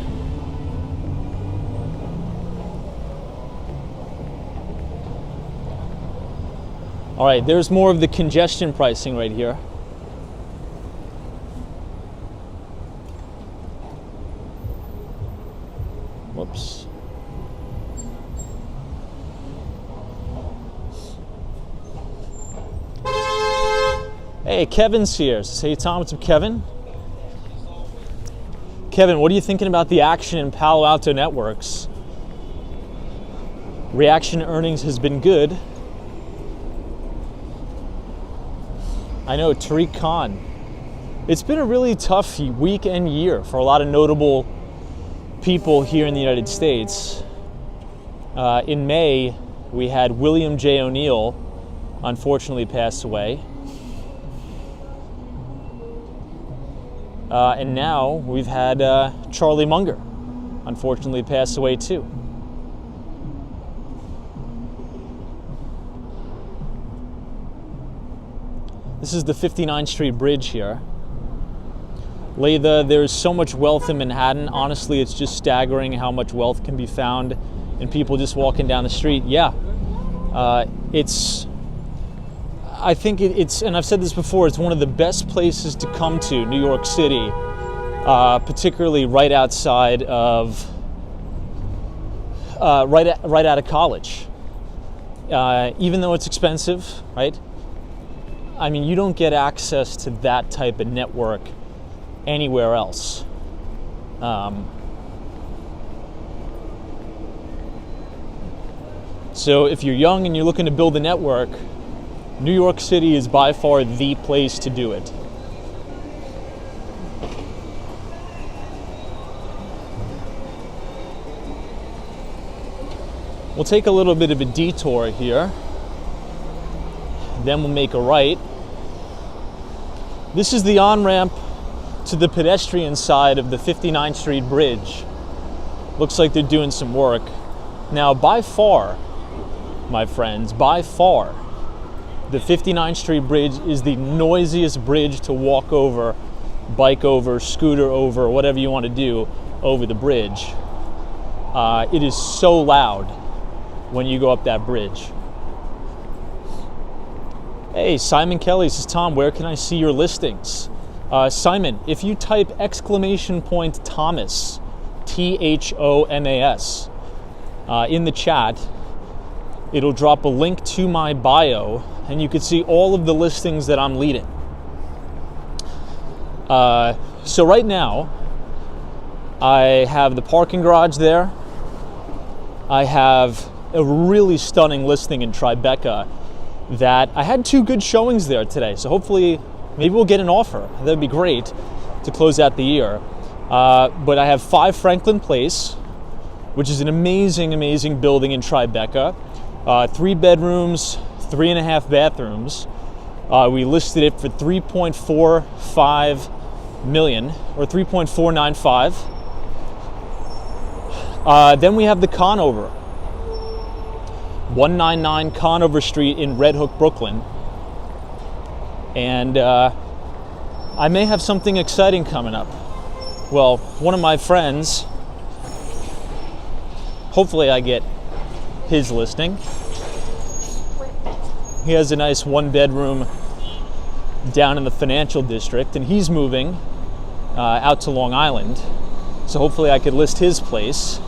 Speaker 2: All right, there's more of the congestion pricing right here. Whoops. Hey, Kevin's here. Hey, Tom, what's up, Kevin? Kevin, what are you thinking about the action in Palo Alto Networks? Reaction earnings has been good. I know, Tariq Khan. It's been a really tough week and year for a lot of notable people here in the United States. In May, we had William J. O'Neill, unfortunately pass away. And now we've had Charlie Munger, unfortunately pass away too. This is the 59th Street Bridge here. Latha, there's so much wealth in Manhattan. Honestly, it's just staggering how much wealth can be found in people just walking down the street. Yeah, I think it's, and I've said this before, it's one of the best places to come to, New York City, particularly right outside of, right out of college. Even though it's expensive, right? I mean, you don't get access to that type of network anywhere else. So if you're young and you're looking to build a network, New York City is by far the place to do it. We'll take a little bit of a detour here. Then we'll make a right. This is the on-ramp to the pedestrian side of the 59th Street Bridge. Looks like they're doing some work. Now, by far, my friends, by far, the 59th Street Bridge is the noisiest bridge to walk over, bike over, scooter over, whatever you want to do over the bridge. It is so loud when you go up that bridge. Hey, Simon Kelly says, Tom, where can I see your listings? Simon, if you type !Thomas, THOMAS, in the chat, it'll drop a link to my bio, and you can see all of the listings that I'm leading. So right now, I have the parking garage there. I have a really stunning listing in Tribeca that I had 2 good showings there today. So hopefully, maybe we'll get an offer. That'd be great to close out the year. But I have 5 Franklin Place, which is an amazing, amazing building in Tribeca. 3 bedrooms, 3.5 bathrooms. We listed it for $3.45 million, or $3.495. Then we have the Conover, 199 Conover Street in Red Hook, Brooklyn. And I may have something exciting coming up. Well, one of my friends, hopefully I get his listing. He has a nice 1-bedroom down in the financial district, and he's moving out to Long Island. So hopefully I could list his place.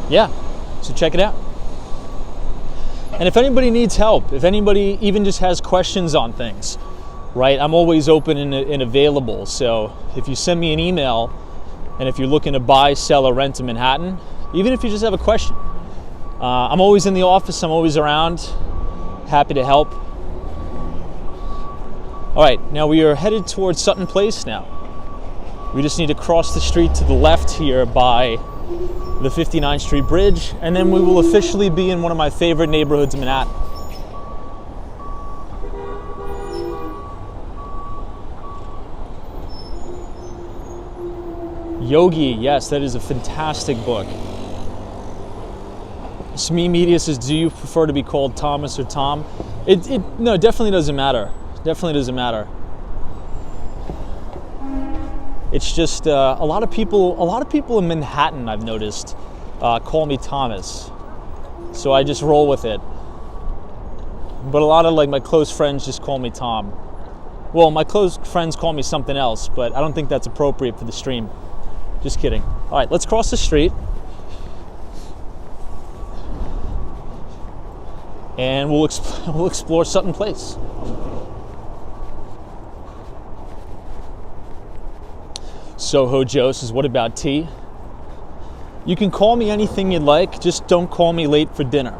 Speaker 2: Yeah, so check it out. And if anybody needs help, if anybody even just has questions on things, right, I'm always open and available. So if you send me an email, and if you're looking to buy, sell, or rent in Manhattan, even if you just have a question, I'm always in the office, I'm always around, happy to help. All right, now we are headed towards Sutton Place now. We just need to cross the street to the left here by the 59th Street Bridge, and then we will officially be in one of my favorite neighborhoods in Manhattan. Yogi, yes, that is a fantastic book. Smee Media says, do you prefer to be called Thomas or Tom? No, it definitely doesn't matter. Definitely doesn't matter. It's just a lot of people in Manhattan, I've noticed, call me Thomas. So I just roll with it. But a lot of my close friends just call me Tom. Well, my close friends call me something else, but I don't think that's appropriate for the stream. Just kidding. All right, let's cross the street. And we'll explore Sutton Place. Soho Joe says, what about tea? You can call me anything you'd like, just don't call me late for dinner.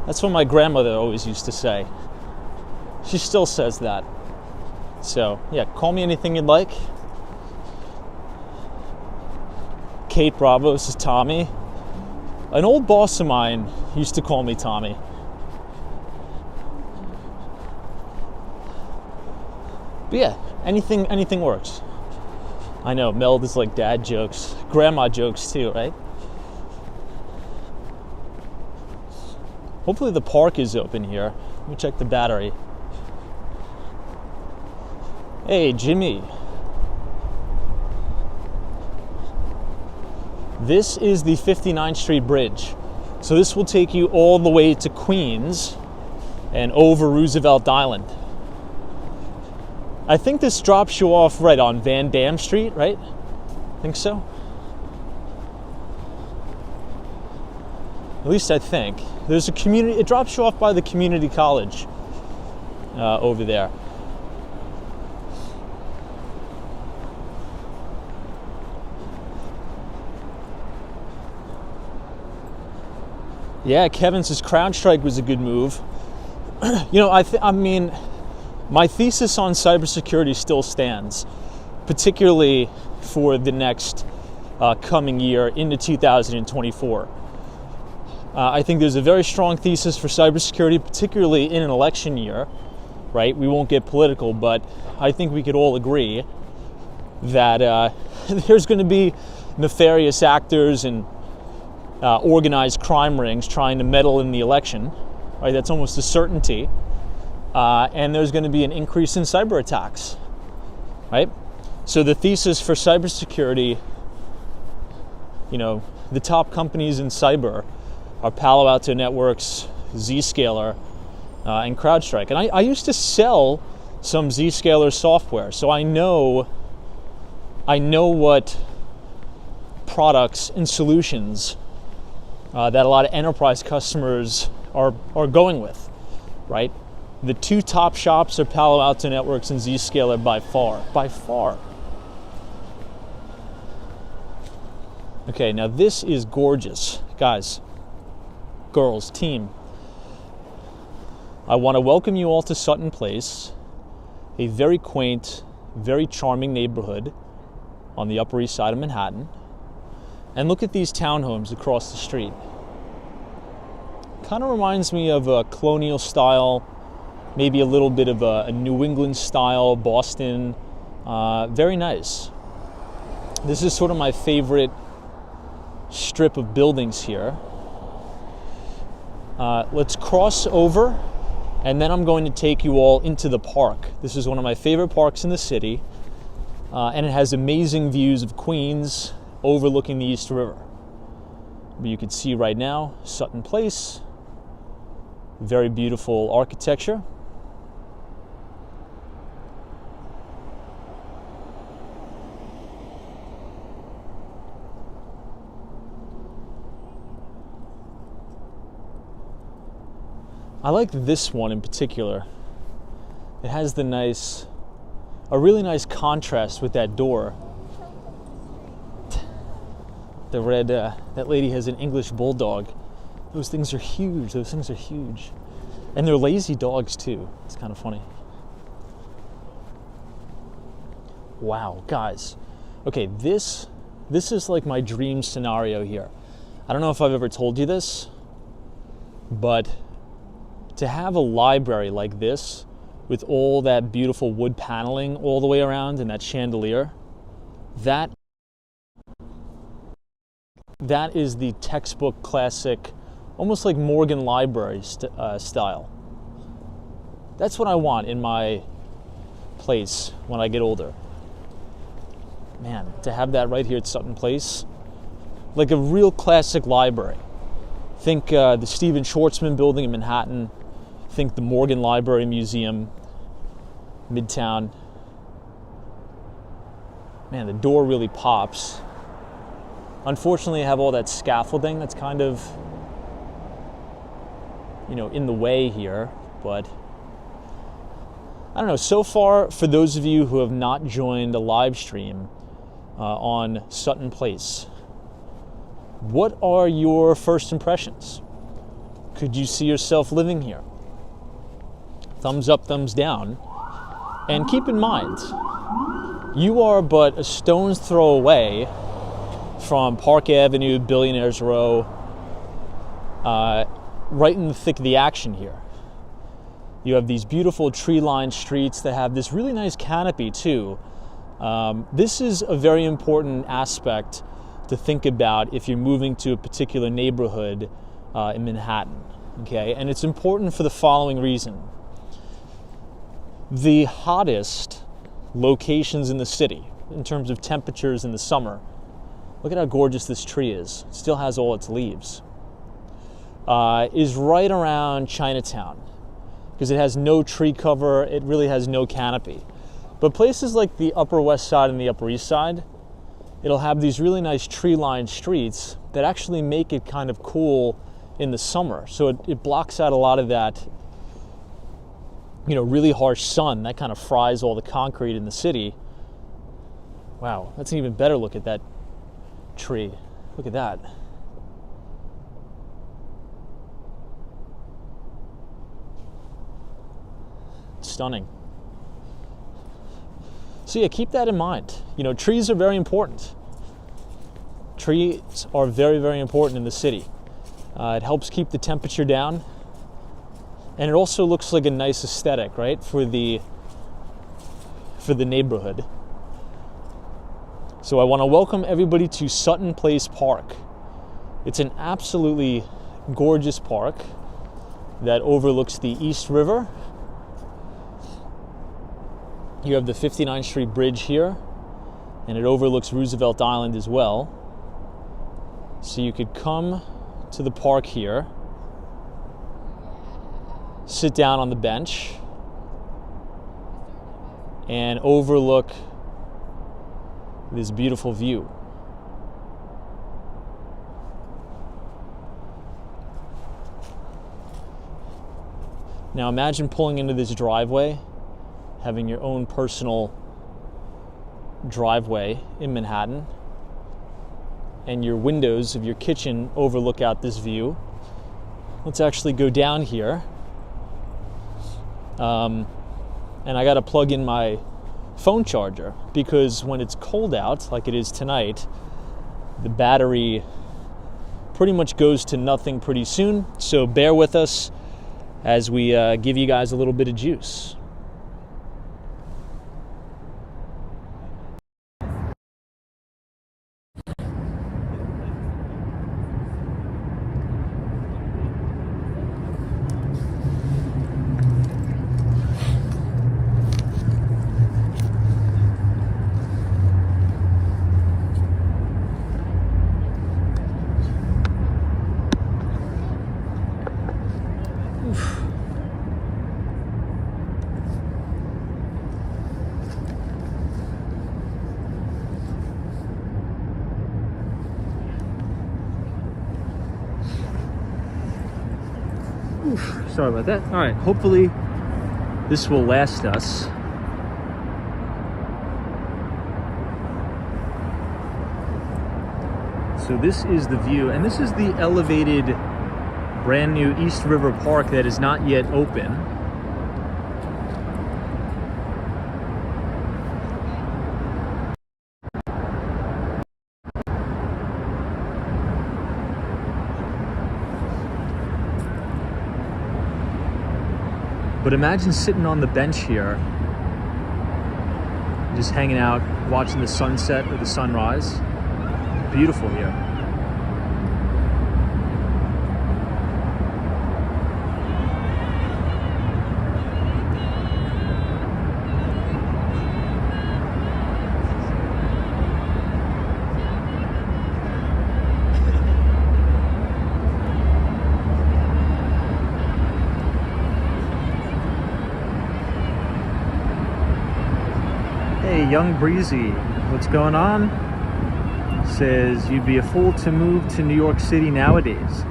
Speaker 2: That's what my grandmother always used to say. She still says that. So, yeah, call me anything you'd like. Kate Bravo says, Tommy. An old boss of mine used to call me Tommy. But yeah, anything works. I know, Meld is like dad jokes, grandma jokes too, right? Hopefully the park is open here. Let me check the battery. Hey, Jimmy. This is the 59th Street Bridge. So this will take you all the way to Queens and over Roosevelt Island. I think this drops you off right on Van Dam Street, right? I think so. At least I think. There's a community, it drops you off by the community college over there. Yeah, Kevin says CrowdStrike was a good move. You know, I mean, my thesis on cybersecurity still stands, particularly for the next coming year into 2024. I think there's a very strong thesis for cybersecurity, particularly in an election year, right? We won't get political, but I think we could all agree that there's going to be nefarious actors and organized crime rings trying to meddle in the election, right? That's almost a certainty. And there's going to be an increase in cyber attacks, right? So the thesis for cybersecurity, you know, the top companies in cyber are Palo Alto Networks, Zscaler, and CrowdStrike. And I used to sell some Zscaler software, so I know what products and solutions that a lot of enterprise customers are going with, right? The two top shops are Palo Alto Networks and Zscaler by far. Okay, now this is gorgeous. Guys, girls, team, I want to welcome you all to Sutton Place, a very quaint, very charming neighborhood on the Upper East Side of Manhattan. And look at these townhomes across the street. Kind of reminds me of a colonial style, maybe a little bit of a New England style, Boston. Very nice. This is sort of my favorite strip of buildings here. Let's cross over, and then I'm going to take you all into the park. This is one of my favorite parks in the city, and it has amazing views of Queens overlooking the East River. You can see right now, Sutton Place, very beautiful architecture. I like this one in particular. It has a really nice contrast with that door. The red, that lady has an English bulldog. Those things are huge. And they're lazy dogs too. It's kind of funny. Wow, guys. Okay, this is like my dream scenario here. I don't know if I've ever told you this, but to have a library like this with all that beautiful wood paneling all the way around and that chandelier, that is the textbook classic, almost like Morgan Library style. That's what I want in my place when I get older. Man, to have that right here at Sutton Place, like a real classic library. Think the Stephen Schwarzman building in Manhattan. Think the Morgan Library Museum, Midtown. Man, the door really pops. Unfortunately, I have all that scaffolding that's kind of, in the way here, but I don't know. So far, for those of you who have not joined a live stream on Sutton Place, what are your first impressions? Could you see yourself living here? Thumbs up, thumbs down. And keep in mind, you are but a stone's throw away from Park Avenue, Billionaires Row, right in the thick of the action here. You have these beautiful tree-lined streets that have this really nice canopy too. This is a very important aspect to think about if you're moving to a particular neighborhood in Manhattan, okay? And it's important for the following reason. The hottest locations in the city, in terms of temperatures in the summer, look at how gorgeous this tree is. It still has all its leaves. Is right around Chinatown, because it has no tree cover, it really has no canopy. But places like the Upper West Side and the Upper East Side, it'll have these really nice tree-lined streets that actually make it kind of cool in the summer. So it blocks out a lot of that, really harsh sun that kind of fries all the concrete in the city. Wow, that's an even better look at that tree. Look at that. Stunning. So yeah, keep that in mind. Trees are very important. Trees are very, very important in the city. It helps keep the temperature down. And it also looks like a nice aesthetic, right, for the neighborhood. So I want to welcome everybody to Sutton Place Park. It's an absolutely gorgeous park that overlooks the East River. You have the 59th Street Bridge here, and it overlooks Roosevelt Island as well. So you could come to the park here, sit down on the bench and overlook this beautiful view. Now imagine pulling into this driveway, having your own personal driveway in Manhattan, and your windows of your kitchen overlook out this view. Let's actually go down here. And I got to plug in my phone charger, because when it's cold out, like it is tonight, the battery pretty much goes to nothing pretty soon. So bear with us as we give you guys a little bit of juice. Sorry about that. All right, hopefully this will last us. So this is the view, and this is the elevated brand new East River Park that is not yet open. But imagine sitting on the bench here, just hanging out, watching the sunset or the sunrise. Beautiful here. Hey, Young Breezy, what's going on? Says, you'd be a fool to move to New York City nowadays.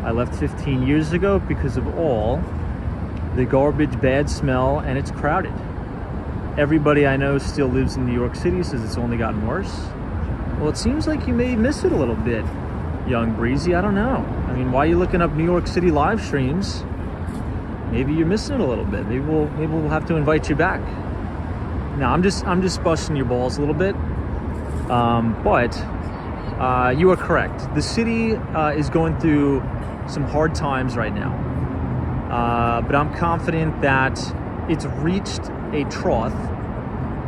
Speaker 2: I left 15 years ago because of all the garbage, bad smell, and it's crowded. Everybody I know still lives in New York City, says it's only gotten worse. Well, it seems like you may miss it a little bit, Young Breezy. I don't know. I mean, why are you looking up New York City live streams? Maybe you're missing it a little bit. Maybe we'll have to invite you back. No, I'm just busting your balls a little bit. But you are correct. The city is going through some hard times right now. But I'm confident that it's reached a trough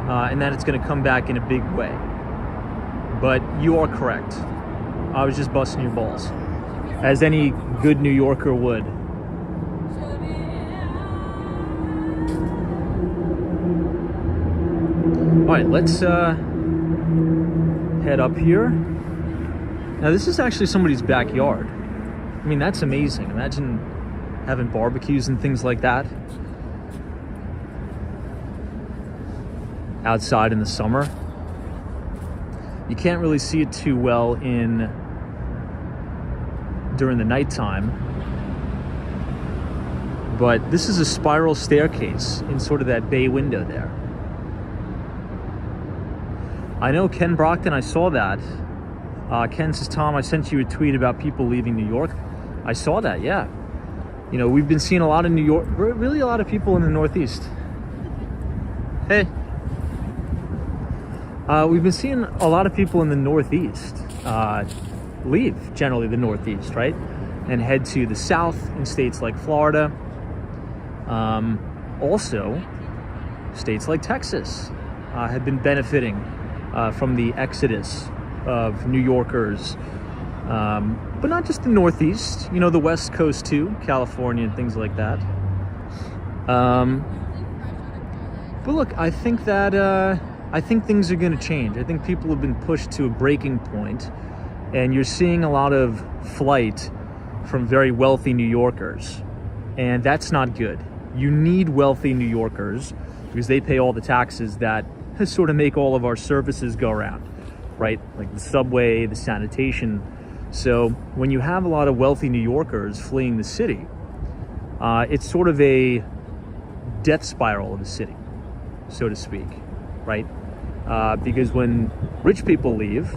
Speaker 2: and that it's going to come back in a big way. But you are correct. I was just busting your balls, as any good New Yorker would. All right, let's head up here. Now, this is actually somebody's backyard. I mean, that's amazing. Imagine having barbecues and things like that outside in the summer. You can't really see it too well during the nighttime, but this is a spiral staircase in sort of that bay window there. I know Ken Brockton, I saw that. Ken says, Tom, I sent you a tweet about people leaving New York. I saw that, yeah. You know, we've been seeing a lot of New York, really a lot of people in the Northeast. Hey. We've been seeing a lot of people in the Northeast leave, generally the Northeast, right? And head to the South in states like Florida. Also, states like Texas have been benefiting from the exodus of New Yorkers, but not just the Northeast, you know, the West Coast too, California and things like that. But look, I think things are going to change. I think people have been pushed to a breaking point, and you're seeing a lot of flight from very wealthy New Yorkers. And that's not good. You need wealthy New Yorkers because they pay all the taxes that sort of make all of our services go around, right? Like the subway, the sanitation. So when you have a lot of wealthy New Yorkers fleeing the city, it's sort of a death spiral of the city, so to speak, right? Because when rich people leave,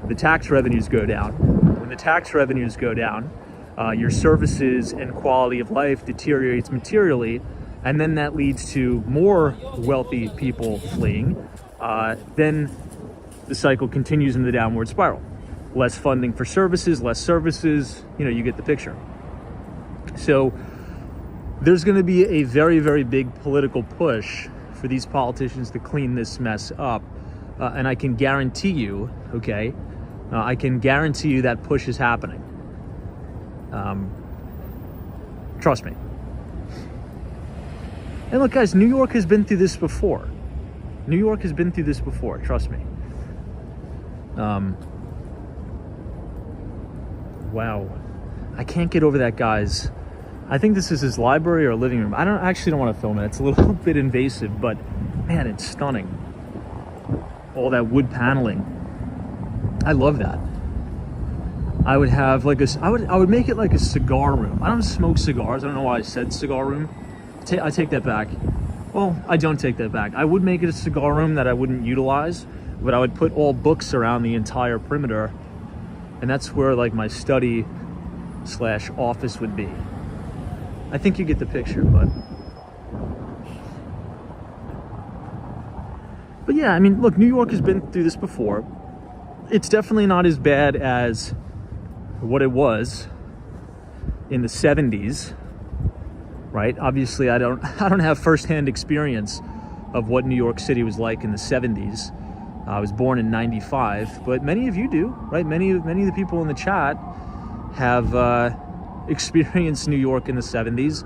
Speaker 2: the tax revenues go down. When the tax revenues go down, your services and quality of life deteriorates materially, and then that leads to more wealthy people fleeing. Then the cycle continues in the downward spiral. Less funding for services, less services, you get the picture. So there's going to be a very, very big political push for these politicians to clean this mess up. And I can guarantee you, I can guarantee you that push is happening. Trust me. And look, guys, New York has been through this before. New York has been through this before, trust me. Wow. I can't get over that, guys. I think this is his library or living room. I actually don't want to film it. It's a little bit invasive, but man, it's stunning. All that wood paneling. I love that. I would have like I would make it like a cigar room. I don't smoke cigars. I don't know why I said cigar room. I take that back. Well, I don't take that back. I would make it a cigar room that I wouldn't utilize, but I would put all books around the entire perimeter, and that's where like my study / office would be. I think you get the picture, but yeah, I mean, look, New York has been through this before. It's definitely not as bad as what it was in the 70s, right? Obviously, I don't have firsthand experience of what New York City was like in the 70s. I was born in 95, but many of you do, right? Many of the people in the chat have experienced New York in the 70s.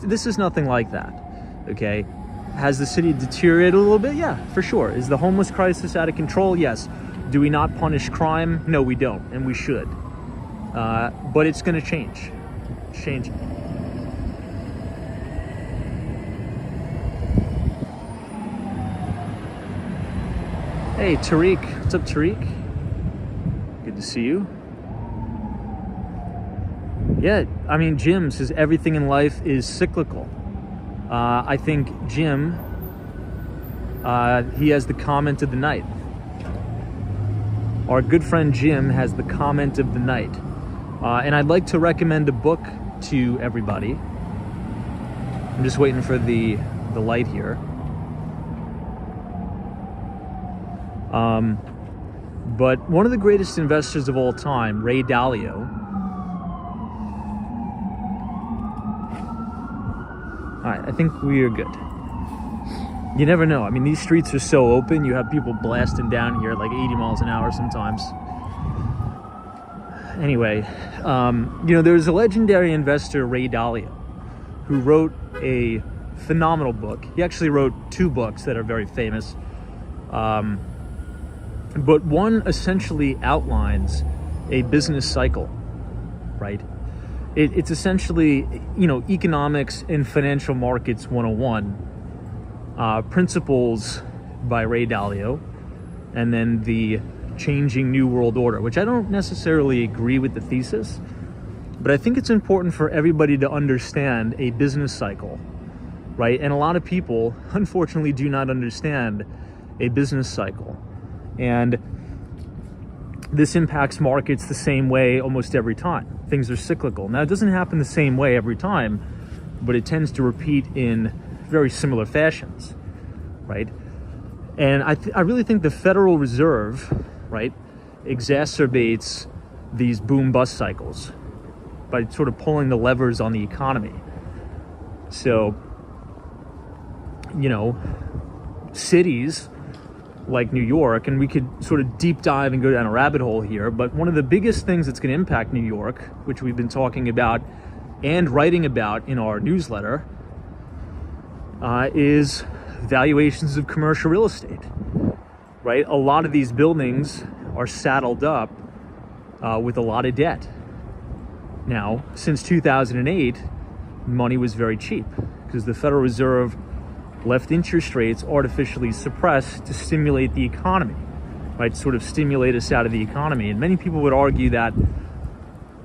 Speaker 2: This is nothing like that, okay? Has the city deteriorated a little bit? Yeah, for sure. Is the homeless crisis out of control? Yes. Do we not punish crime? No, we don't, and we should. But it's going to change. It's changing. Hey, Tariq. What's up, Tariq? Good to see you. Yeah, I mean, Jim says everything in life is cyclical. I think Jim, he has the comment of the night. Our good friend Jim has the comment of the night. And I'd like to recommend a book to everybody. I'm just waiting for the light here. But one of the greatest investors of all time, Ray Dalio. All right, I think we are good. You never know. I mean, these streets are so open. You have people blasting down here at like 80 miles an hour sometimes. Anyway, there's a legendary investor, Ray Dalio, who wrote a phenomenal book. He actually wrote 2 books that are very famous. But one essentially outlines a business cycle, right? It's essentially, economics and financial markets 101, principles by Ray Dalio, and then the changing new world order, which I don't necessarily agree with the thesis, but I think it's important for everybody to understand a business cycle, right? And a lot of people, unfortunately, do not understand a business cycle. And this impacts markets the same way almost every time. Things are cyclical. Now, it doesn't happen the same way every time, but it tends to repeat in very similar fashions, right? And I really think the Federal Reserve, right, exacerbates these boom-bust cycles by sort of pulling the levers on the economy. So, cities like New York, and we could sort of deep dive and go down a rabbit hole here, but one of the biggest things that's going to impact New York, which we've been talking about and writing about in our newsletter, is valuations of commercial real estate, right? A lot of these buildings are saddled up with a lot of debt. Now, since 2008, money was very cheap because the Federal Reserve left interest rates artificially suppressed to stimulate the economy, right? Sort of stimulate us out of the economy. And many people would argue that,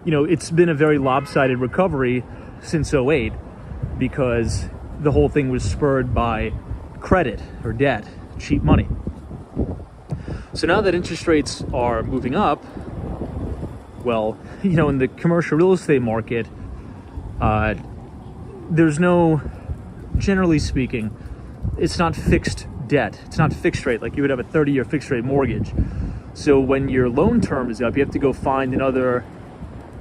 Speaker 2: it's been a very lopsided recovery since '08 because the whole thing was spurred by credit or debt, cheap money. So now that interest rates are moving up, well, in the commercial real estate market, there's no, generally speaking, it's not fixed debt. It's not fixed rate like you would have a 30-year fixed rate mortgage. So when your loan term is up, you have to go find another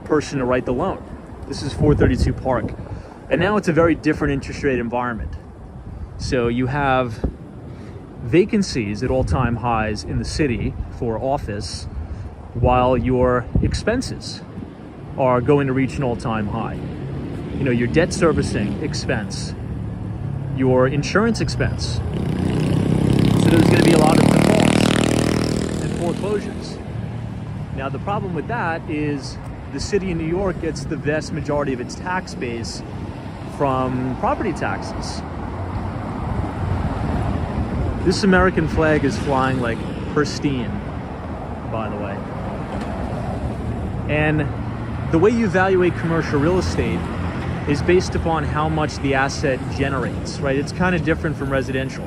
Speaker 2: person to write the loan. This is 432 Park. And now it's a very different interest rate environment. So you have vacancies at all-time highs in the city for office, while your expenses are going to reach an all-time high. Your debt servicing expense, your insurance expense. So there's going to be a lot of defaults and foreclosures. Now the problem with that is the city of New York gets the vast majority of its tax base from property taxes. This American flag is flying like pristine, by the way. And the way you evaluate commercial real estate is based upon how much the asset generates, right? It's kind of different from residential.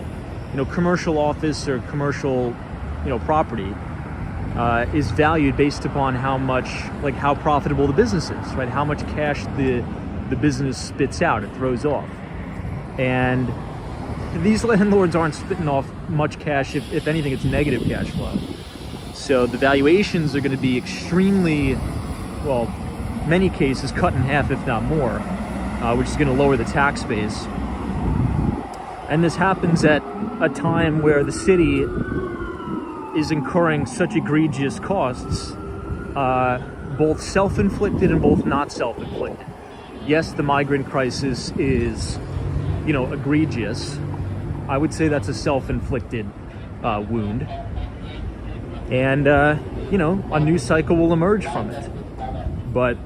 Speaker 2: Commercial office or commercial, property is valued based upon how profitable the business is, right? How much cash the business spits out, it throws off. And these landlords aren't spitting off much cash. If anything, it's negative cash flow. So the valuations are going to be extremely, many cases cut in half, if not more, which is going to lower the tax base. And this happens at a time where the city is incurring such egregious costs, both self-inflicted and both not self-inflicted. Yes, the migrant crisis is, egregious. I would say that's a self-inflicted wound. And, a new cycle will emerge from it. But,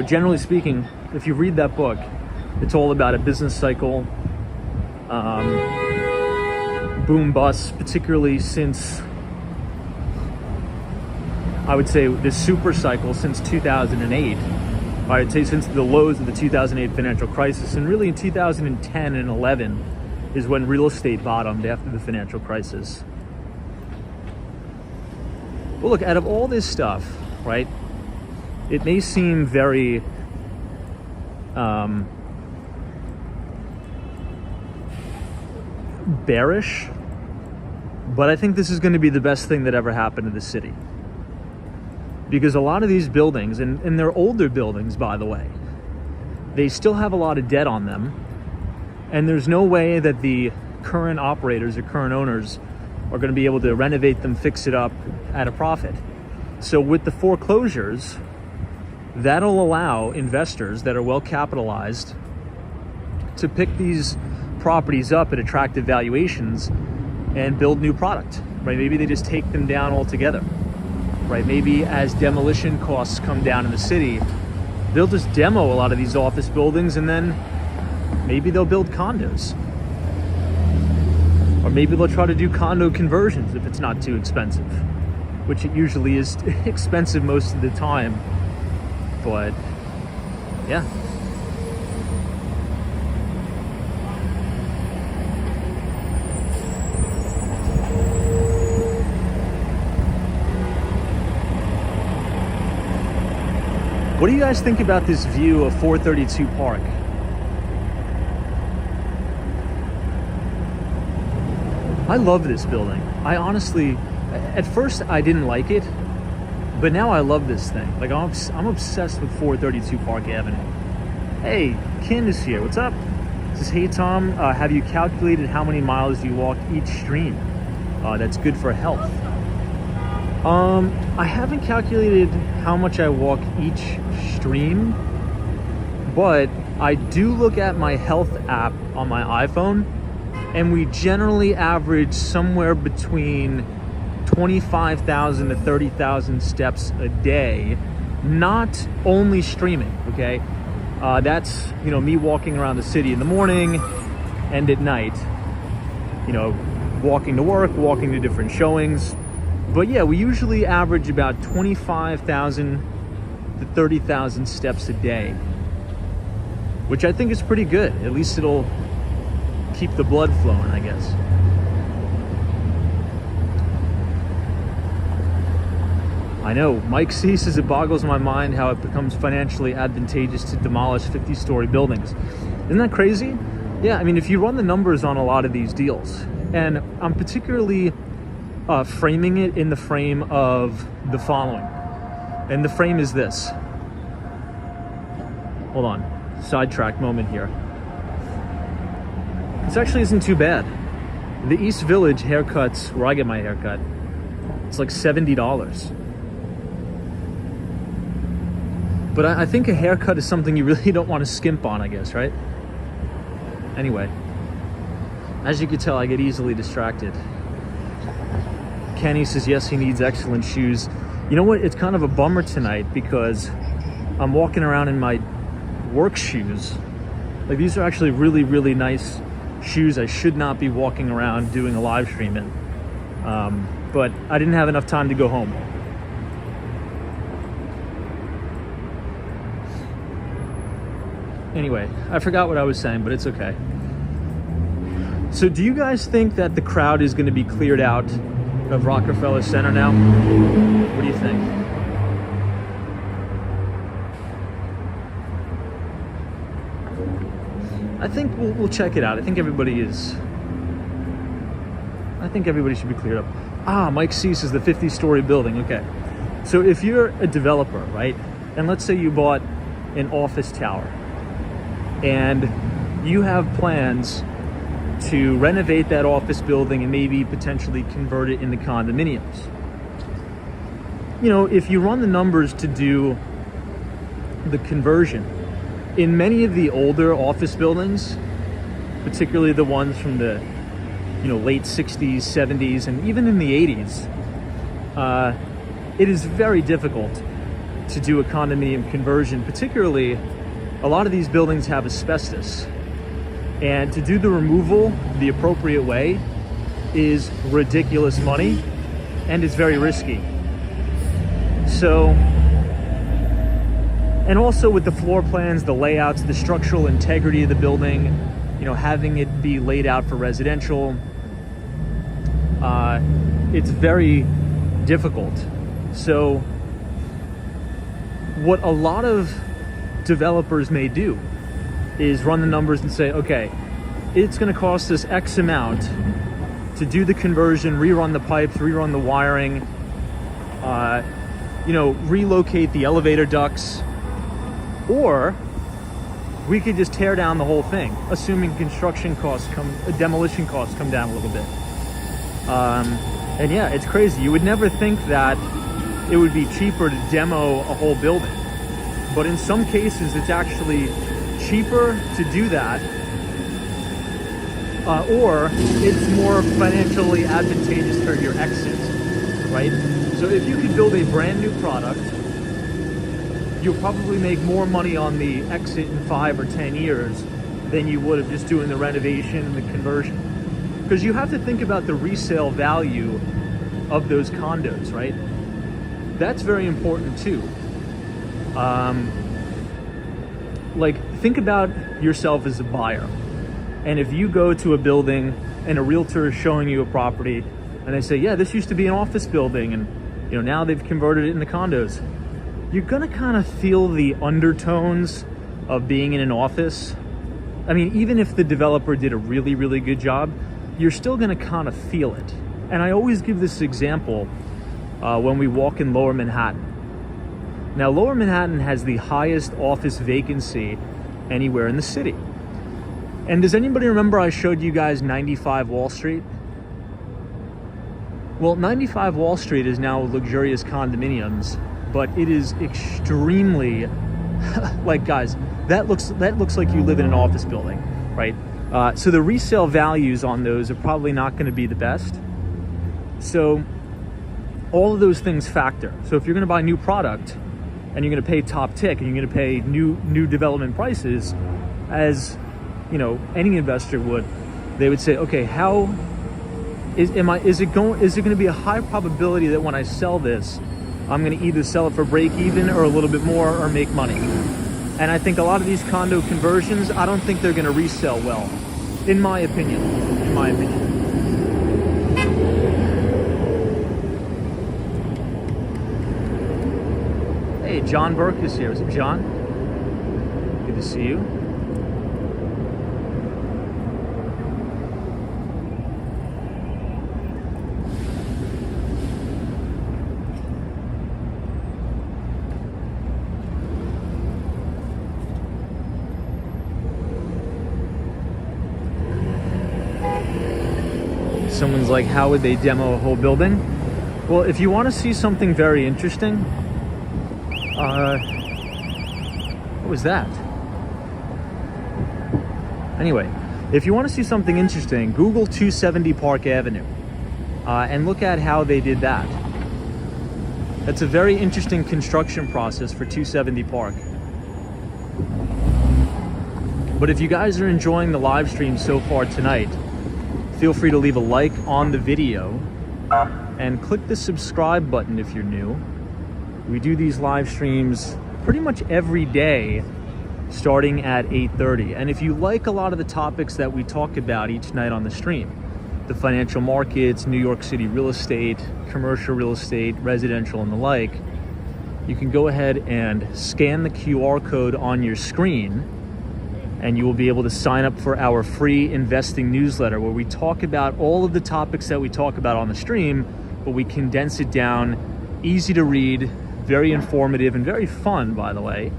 Speaker 2: generally speaking, if you read that book, it's all about a business cycle, boom bust, particularly since, I would say, this super cycle since 2008. I'd say since the lows of the 2008 financial crisis, and really in 2010 and 11 is when real estate bottomed after the financial crisis. Well, look, out of all this stuff, right, it may seem very bearish, but I think this is going to be the best thing that ever happened to the city. Because a lot of these buildings, and they're older buildings, by the way, they still have a lot of debt on them. And there's no way that the current operators or current owners are going to be able to renovate them, fix it up at a profit. So with the foreclosures, that'll allow investors that are well capitalized to pick these properties up at attractive valuations and build new product, right? Maybe they just take them down altogether. Right, maybe as demolition costs come down in the city, they'll just demo a lot of these office buildings and then maybe they'll build condos. Or maybe they'll try to do condo conversions if it's not too expensive, which it usually is expensive most of the time. But yeah. What do you guys think about this view of 432 Park? I love this building. I honestly, at first I didn't like it, but now I love this thing. Like I'm obsessed with 432 Park Avenue. Hey, Candace here, what's up? It says, hey Tom, have you calculated how many miles you walk each stream? That's good for health. I haven't calculated how much I walk each stream, but I do look at my health app on my iPhone, and we generally average somewhere between 25,000 to 30,000 steps a day not only streaming, okay? That's, me walking around the city in the morning and at night, walking to work, walking to different showings. But yeah, we usually average about 25,000 to 30,000 steps a day, which I think is pretty good. At least it'll keep the blood flowing, I guess. I know, Mike C says it boggles my mind how it becomes financially advantageous to demolish 50-story buildings. Isn't that crazy? Yeah, I mean, if you run the numbers on a lot of these deals, and I'm particularly framing it in the frame of the following. And the frame is this. Hold on, sidetrack moment here. This actually isn't too bad. The East Village haircuts, where I get my haircut, it's like $70. But I think a haircut is something you really don't want to skimp on, I guess, right? Anyway, as you can tell, I get easily distracted. Kenny says, yes, he needs excellent shoes. You know what? It's kind of a bummer tonight because I'm walking around in my work shoes. Like, these are actually really, really nice shoes. I should not be walking around doing a live stream in. But I didn't have enough time to go home. Anyway, I forgot what I was saying, but it's okay. So do you guys think that the crowd is going to be cleared out of Rockefeller Center now? What do you think? I think we'll check it out. I think everybody should be cleared up. Mike C says the 50-story building. Okay. So if you're a developer, right? And let's say you bought an office tower and you have plans to renovate that office building and maybe potentially convert it into condominiums. If you run the numbers to do the conversion, in many of the older office buildings, particularly the ones from the late 60s, 70s, and even in the 80s, it is very difficult to do a condominium conversion. Particularly, a lot of these buildings have asbestos, and to do the removal the appropriate way is ridiculous money, and it's very risky. So, and also with the floor plans, the layouts, the structural integrity of the building, having it be laid out for residential, it's very difficult. So what a lot of developers may do is run the numbers and say, okay, it's going to cost us X amount to do the conversion, rerun the pipes, rerun the wiring, relocate the elevator ducts, or we could just tear down the whole thing, assuming demolition costs come down a little bit. And yeah, it's crazy. You would never think that it would be cheaper to demo a whole building, but in some cases it's actually cheaper to do that, or it's more financially advantageous for your exit, right? So if you could build a brand new product, you'll probably make more money on the exit in 5 or 10 years than you would of just doing the renovation and the conversion. Because you have to think about the resale value of those condos, right? That's very important too. Think about yourself as a buyer. And if you go to a building and a realtor is showing you a property and they say, yeah, this used to be an office building and now they've converted it into condos, you're gonna kind of feel the undertones of being in an office. I mean, even if the developer did a really, really good job, you're still gonna kind of feel it. And I always give this example when we walk in Lower Manhattan. Now, Lower Manhattan has the highest office vacancy anywhere in the city. And does anybody remember I showed you guys 95 Wall Street? Well, 95 Wall Street is now luxurious condominiums, but it is extremely, guys, that looks like you live in an office building, right? So the resale values on those are probably not going to be the best. So all of those things factor. So if you're going to buy new product, and you're going to pay top tick, and you're going to pay new development prices, as you know, any investor would, they would say, okay, how is it going to be a high probability that when I sell this, I'm going to either sell it for break even or a little bit more or make money? And I think a lot of these condo conversions, I don't think they're going to resell well, in my opinion. Hey, John Burke is here. Is it John? Good to see you. Someone's like, how would they demo a whole building? Well, if you want to see something very interesting, what was that? Anyway, if you want to see something interesting, Google 270 Park Avenue and look at how they did that. That's a very interesting construction process for 270 Park. But if you guys are enjoying the live stream so far tonight, feel free to leave a like on the video and click the subscribe button if you're new. We do these live streams pretty much every day starting at 8:30. And if you like a lot of the topics that we talk about each night on the stream, the financial markets, New York City real estate, commercial real estate, residential and the like, you can go ahead and scan the QR code on your screen and you will be able to sign up for our free investing newsletter where we talk about all of the topics that we talk about on the stream, but we condense it down, easy to read, very informative and very fun, by the way.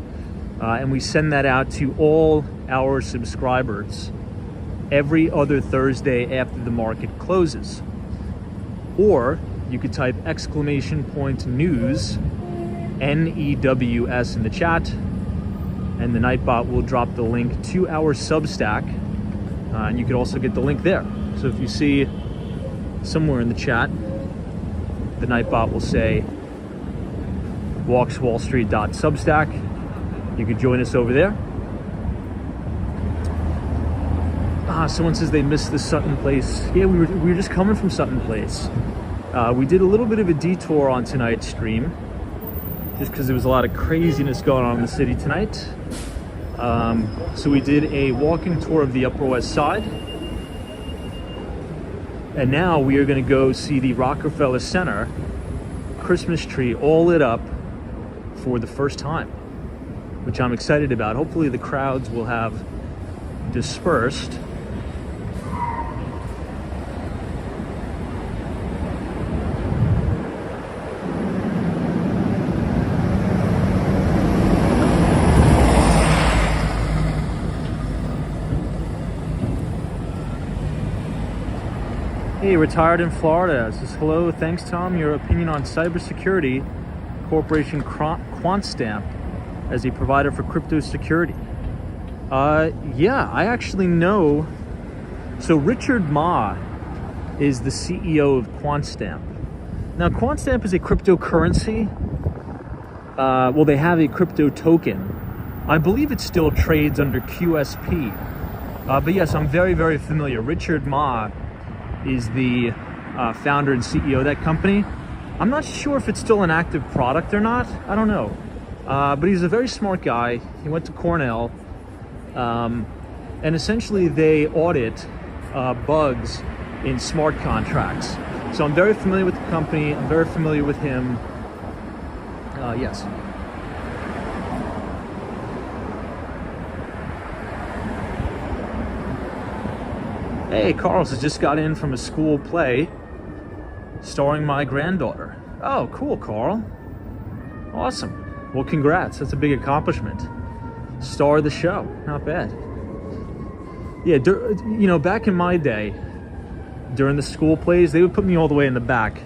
Speaker 2: And we send that out to all our subscribers every other Thursday after the market closes. Or you could type !news, NEWS in the chat, and the Nightbot will drop the link to our Substack, and you could also get the link there. So if you see somewhere in the chat, the Nightbot will say walkswallstreet.substack. You could join us over there. Someone says they missed the Sutton Place. Yeah, we were just coming from Sutton Place. We did a little bit of a detour on tonight's stream, just because there was a lot of craziness going on in the city tonight. So we did a walking tour of the Upper West Side. And now we are going to go see the Rockefeller Center Christmas tree all lit up for the first time, which I'm excited about. Hopefully the crowds will have dispersed. Hey, retired in Florida says, hello, thanks Tom. Your opinion on cybersecurity, Corporation QuantStamp as a provider for crypto security. Yeah, I actually know. So Richard Ma is the CEO of QuantStamp. Now, QuantStamp is a cryptocurrency. Well, they have a crypto token. I believe it still trades under QSP. But yes, I'm very, very familiar. Richard Ma is the founder and CEO of that company. I'm not sure if it's still an active product or not. I don't know. But he's a very smart guy. He went to Cornell. And essentially they audit bugs in smart contracts. So I'm very familiar with the company. I'm very familiar with him. Yes. Hey, Carlos has just got in from a school play starring my granddaughter. Oh, cool, Carl. Awesome. Well, congrats. That's a big accomplishment. Star of the show. Not bad. Yeah, you know, back in my day, during the school plays, they would put me all the way in the back.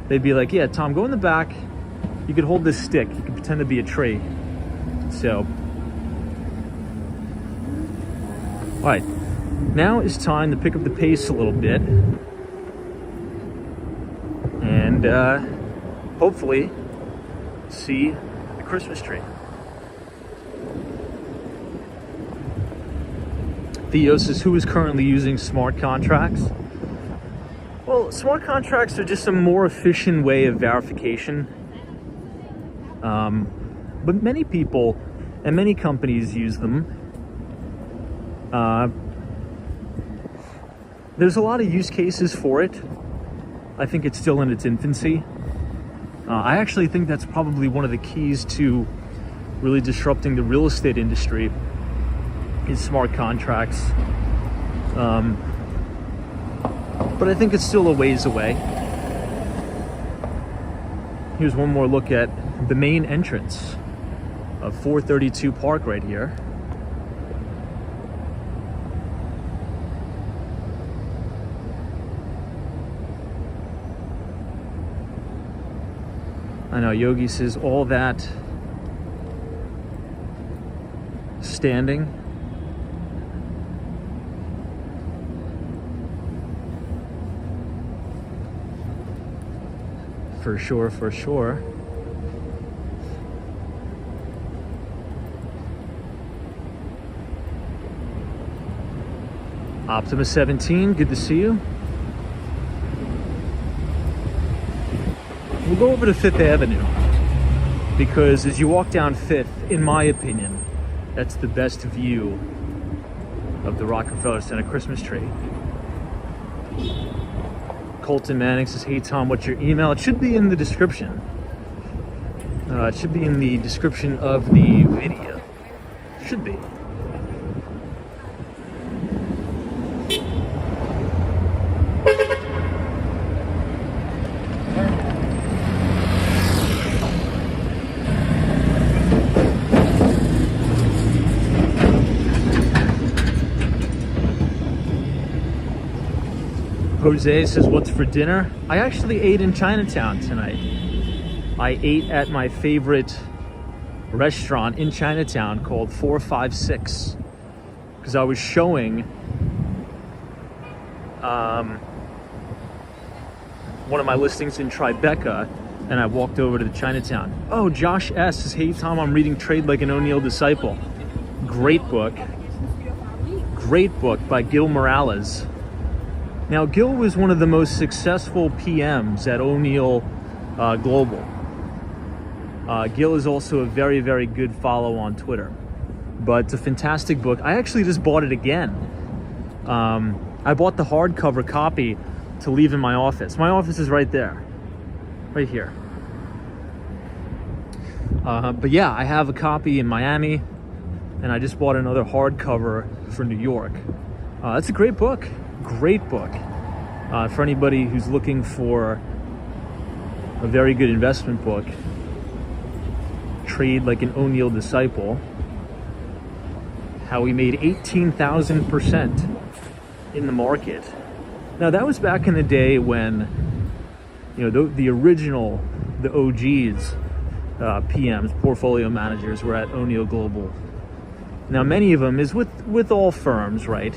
Speaker 2: They'd be like, yeah, Tom, go in the back. You could hold this stick. You could pretend to be a tree. So, all right. Now it's time to pick up the pace a little bit and hopefully see the Christmas tree. Theo says, who is currently using smart contracts? Well, smart contracts are just a more efficient way of verification. But many people and many companies use them. There's a lot of use cases for it. I think it's still in its infancy. I actually think that's probably one of the keys to really disrupting the real estate industry is smart contracts. But I think it's still a ways away. Here's one more look at the main entrance of 432 Park right here. I know Yogi says all that standing. For sure, for sure. Optimus 17, good to see you. We'll go over to Fifth Avenue because as you walk down Fifth, in my opinion, that's the best view of the Rockefeller Center Christmas tree. Colton Manning says, hey Tom, what's your email? It should be in the description. It should be in the description of the video. Should be. Jose says, what's for dinner? I actually ate in Chinatown tonight. I ate at my favorite restaurant in Chinatown called 456 because I was showing one of my listings in Tribeca and I walked over to the Chinatown. Oh, Josh S. says, hey Tom, I'm reading Trade Like an O'Neill Disciple. Great book. Great book by Gil Morales. Now, Gil was one of the most successful PMs at O'Neill Global. Gil is also a very, very good follow on Twitter. But it's a fantastic book. I actually just bought it again. I bought the hardcover copy to leave in my office. My office is right there, right here. But yeah, I have a copy in Miami, and I just bought another hardcover for New York. It's a great book. Great book for anybody who's looking for a very good investment book. Trade Like an O'Neill Disciple. How he made 18,000% in the market. Now that was back in the day when, you know, the original, the OGs, PMs, portfolio managers were at O'Neill Global. Now many of them is with all firms, right?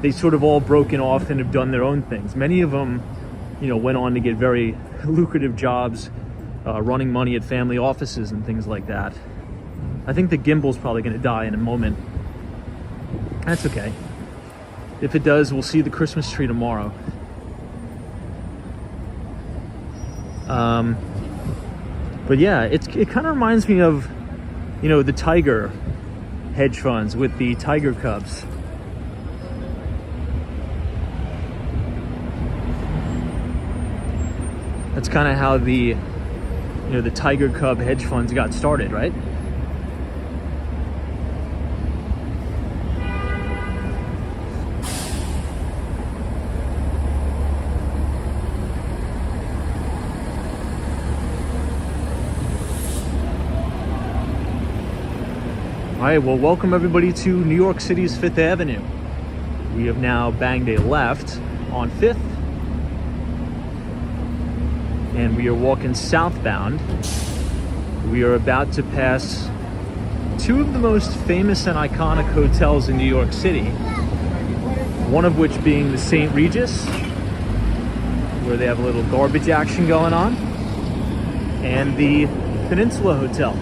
Speaker 2: They sort of all broken off and have done their own things. Many of them, you know, went on to get very lucrative jobs, running money at family offices and things like that. I think the gimbal's probably going to die in a moment. That's okay. If it does, we'll see the Christmas tree tomorrow. But yeah, it kind of reminds me of, you know, the Tiger hedge funds with the Tiger Cubs. That's kind of how the Tiger Cub hedge funds got started, right? All right, well, welcome everybody to New York City's Fifth Avenue. We have now banged a left on Fifth, and we are walking southbound. We are about to pass two of the most famous and iconic hotels in New York City, one of which being the St. Regis, where they have a little garbage action going on, and the Peninsula Hotel.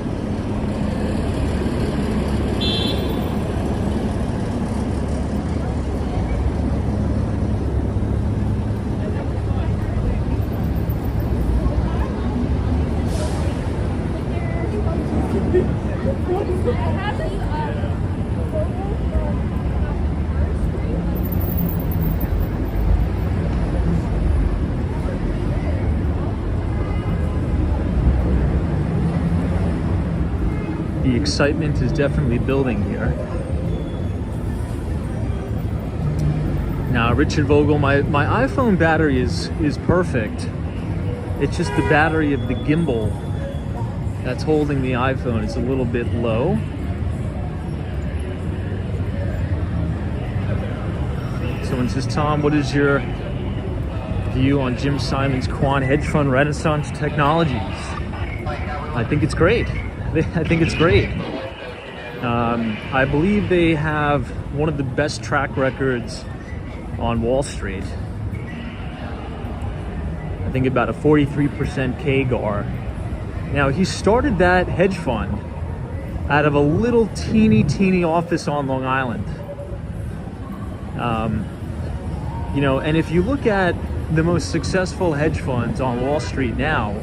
Speaker 1: excitement is definitely building here. Now, Richard Vogel, my iPhone battery is perfect. It's just the battery of the gimbal that's holding the iPhone is a little bit low. Someone says, Tom, what is your view on Jim Simon's quant hedge fund Renaissance Technologies? I think it's great. I think it's great. I believe they have one of the best track records on Wall Street. I think about a 43% KGAR. Now, he started that hedge fund out of a little teeny office on Long Island. And if you look at the most successful hedge funds on Wall Street now,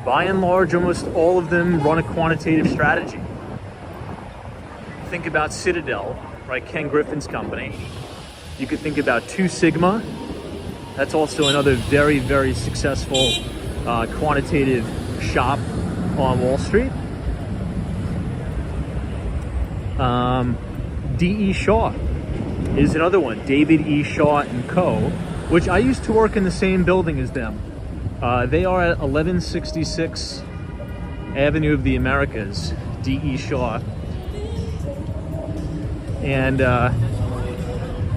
Speaker 1: by and large, almost all of them run a quantitative strategy. Think about Citadel, right? Ken Griffin's company. You could think about Two Sigma. That's also another very successful quantitative shop on Wall Street. D.E. Shaw is another one, David E. Shaw and Co., which I used to work in the same building as them. They are at 1166 Avenue of the Americas, D.E. Shaw. And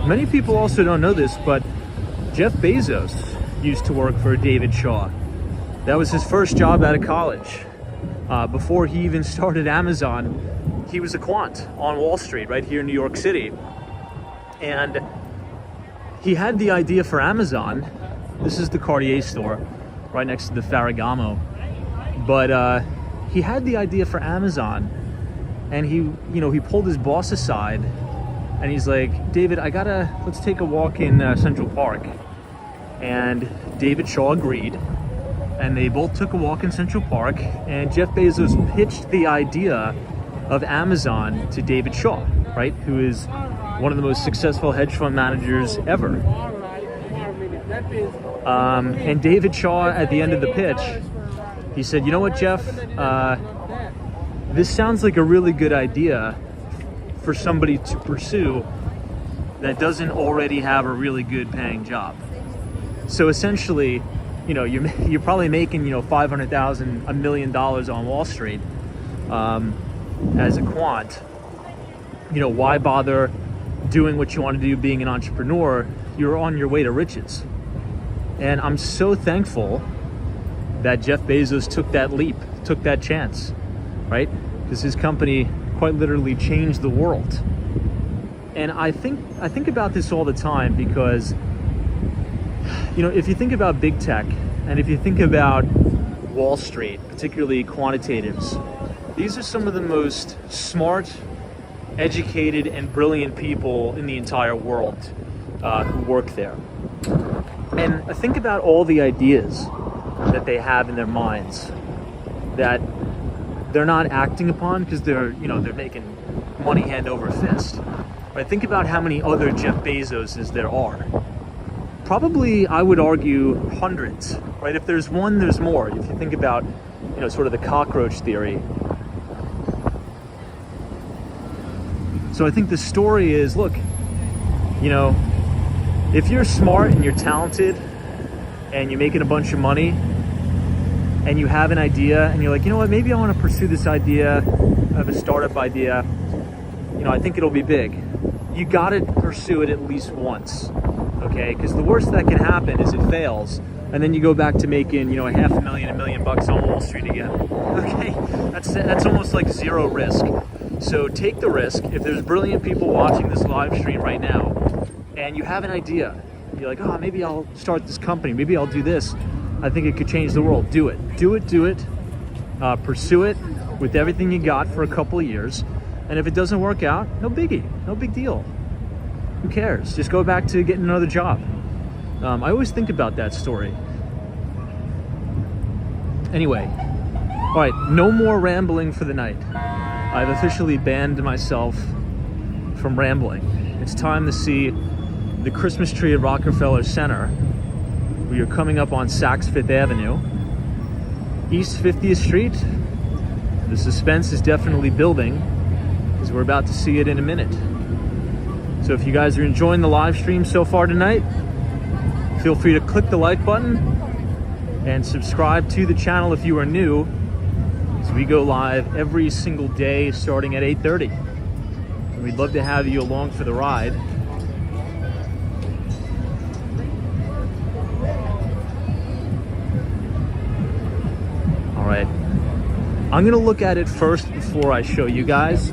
Speaker 1: many people also don't know this, but Jeff Bezos used to work for David Shaw. That was his first job out of college. Before he even started Amazon, he was a quant on Wall Street, right here in New York City. And he had the idea for Amazon. This is the Cartier store, right next to the Ferragamo. But he had the idea for Amazon, and he pulled his boss aside, and he's like, David, let's take a walk in Central Park. And David Shaw agreed, and they both took a walk in Central Park, and Jeff Bezos pitched the idea of Amazon to David Shaw, right, who is one of the most successful hedge fund managers ever. And David Shaw, at the end of the pitch, he said, you know what, Jeff, this sounds like a really good idea for somebody to pursue that doesn't already have a really good paying job. So essentially, you're probably making, $500,000, $1 million on Wall Street as a quant. Why bother doing what you want to do, being an entrepreneur? You're on your way to riches. And I'm so thankful that Jeff Bezos took that leap, took that chance, right? Because his company quite literally changed the world. And I think about this all the time because, if you think about big tech and if you think about Wall Street, particularly quantitatives, these are some of the most smart, educated, and brilliant people in the entire world who work there. And I think about all the ideas that they have in their minds that they're not acting upon because they're making money hand over fist. Right? Think about how many other Jeff Bezoses there are. Probably, I would argue, hundreds. Right? If there's one, there's more. If you think about, sort of the cockroach theory. So I think the story is, look, if you're smart and you're talented and you're making a bunch of money and you have an idea and you're like, you know what, maybe I want to pursue this idea, I have a startup idea, I think it'll be big. You got to pursue it at least once, okay? Because the worst that can happen is it fails, and then you go back to making, $500,000, $1 million on Wall Street again. Okay, that's almost like zero risk. So take the risk. If there's brilliant people watching this live stream right now, and you have an idea, you're like, oh, maybe I'll start this company, maybe I'll do this, I think it could change the world. Do it. Do it. Pursue it with everything you got for a couple of years. And if it doesn't work out, no biggie, no big deal. Who cares? Just go back to getting another job. I always think about that story. Anyway, all right, no more rambling for the night. I've officially banned myself from rambling. It's time to see the Christmas tree at Rockefeller Center. We are coming up on Saks Fifth Avenue, East 50th Street, The suspense is definitely building, because we're about to see it in a minute. So if you guys are enjoying the live stream so far tonight, feel free to click the like button and subscribe to the channel if you are new, as we go live every single day starting at 8:30. And we'd love to have you along for the ride. All right, I'm gonna look at it first before I show you guys,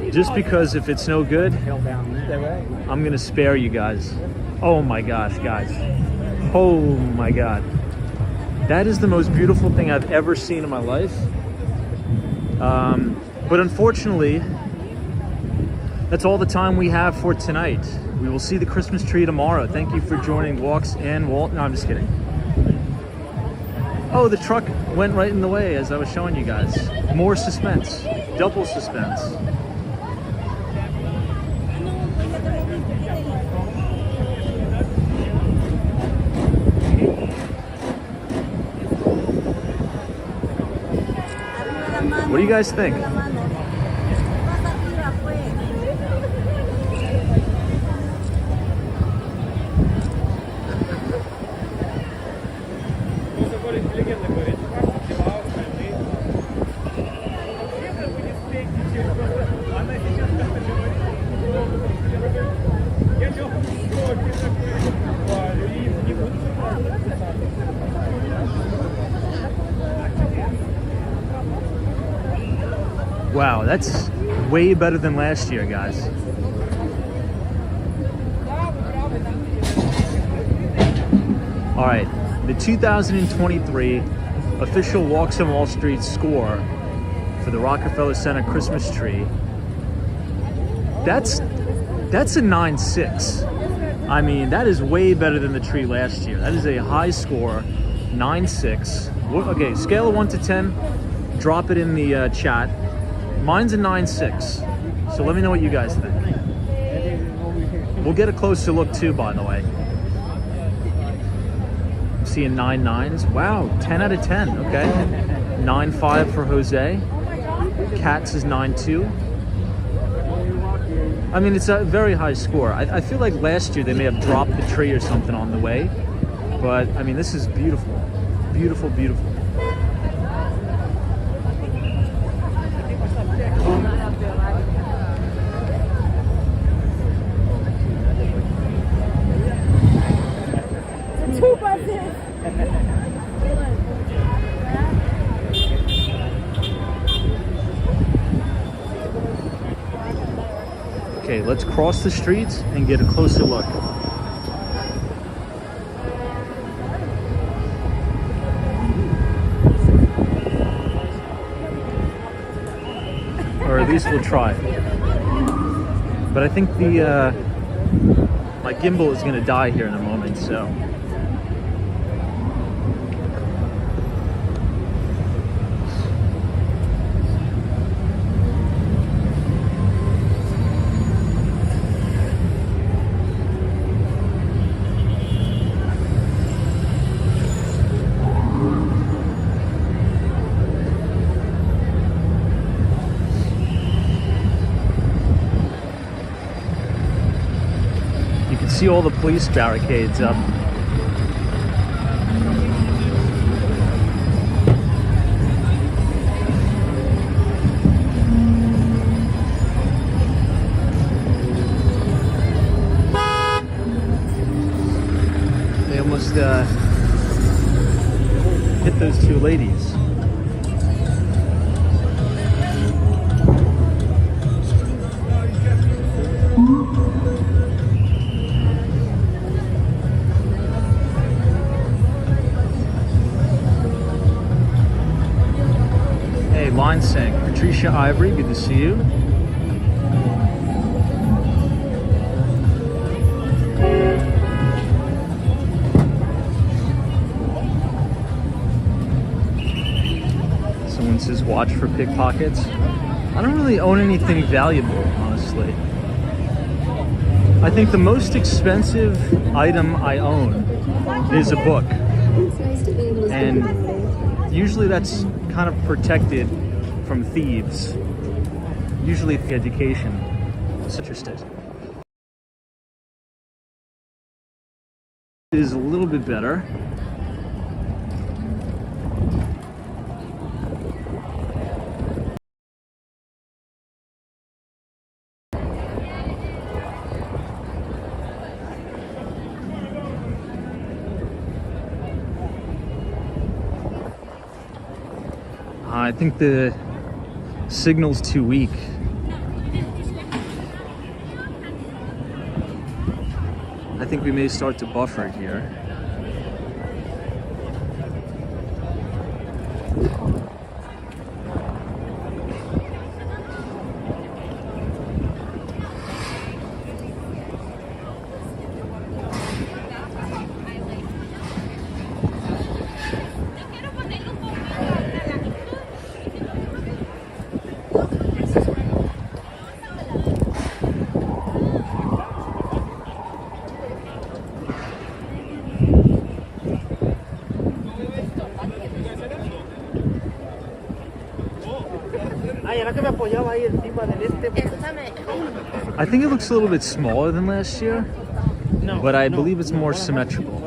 Speaker 1: just because if it's no good, I'm gonna spare you guys. Oh my gosh, guys. Oh my God. That is the most beautiful thing I've ever seen in my life. But unfortunately, that's all the time we have for tonight. We will see the Christmas tree tomorrow. Thank you for joining Walks and Walt. No, I'm just kidding. Oh, the truck went right in the way as I was showing you guys. More suspense, double suspense. What do you guys think? Wow, that's way better than last year, guys. All right, the 2023 official Walks on Wall Street score for the Rockefeller Center Christmas tree, that's a 9.6. I mean, that is way better than the tree last year. That is a high score, 9.6. Okay, scale of 1 to 10, drop it in the chat. Mine's a 9.6, so let me know what you guys think. We'll get a closer look too, by the way. I'm seeing 9.9s. Wow, 10 out of 10, okay. 9.5 for Jose. Katz is 9.2. I mean, it's a very high score. I feel like last year they may have dropped the tree or something on the way, but I mean, this is beautiful. Beautiful, beautiful. Okay, let's cross the streets and get a closer look. Or at least we'll try. But I think my gimbal is gonna die here in a moment, so. See all the police barricades up. They almost hit those two ladies. Line sync. Patricia Ivory, good to see you. Someone says watch for pickpockets. I don't really own anything valuable, honestly. I think the most expensive item I own is a book. And usually that's kind of protected
Speaker 2: from thieves. Usually the education is interested. It is a little bit better. I think the signal's too weak. I think we may start to buffer here. I think it looks a little bit smaller than last year, but I believe it's more symmetrical.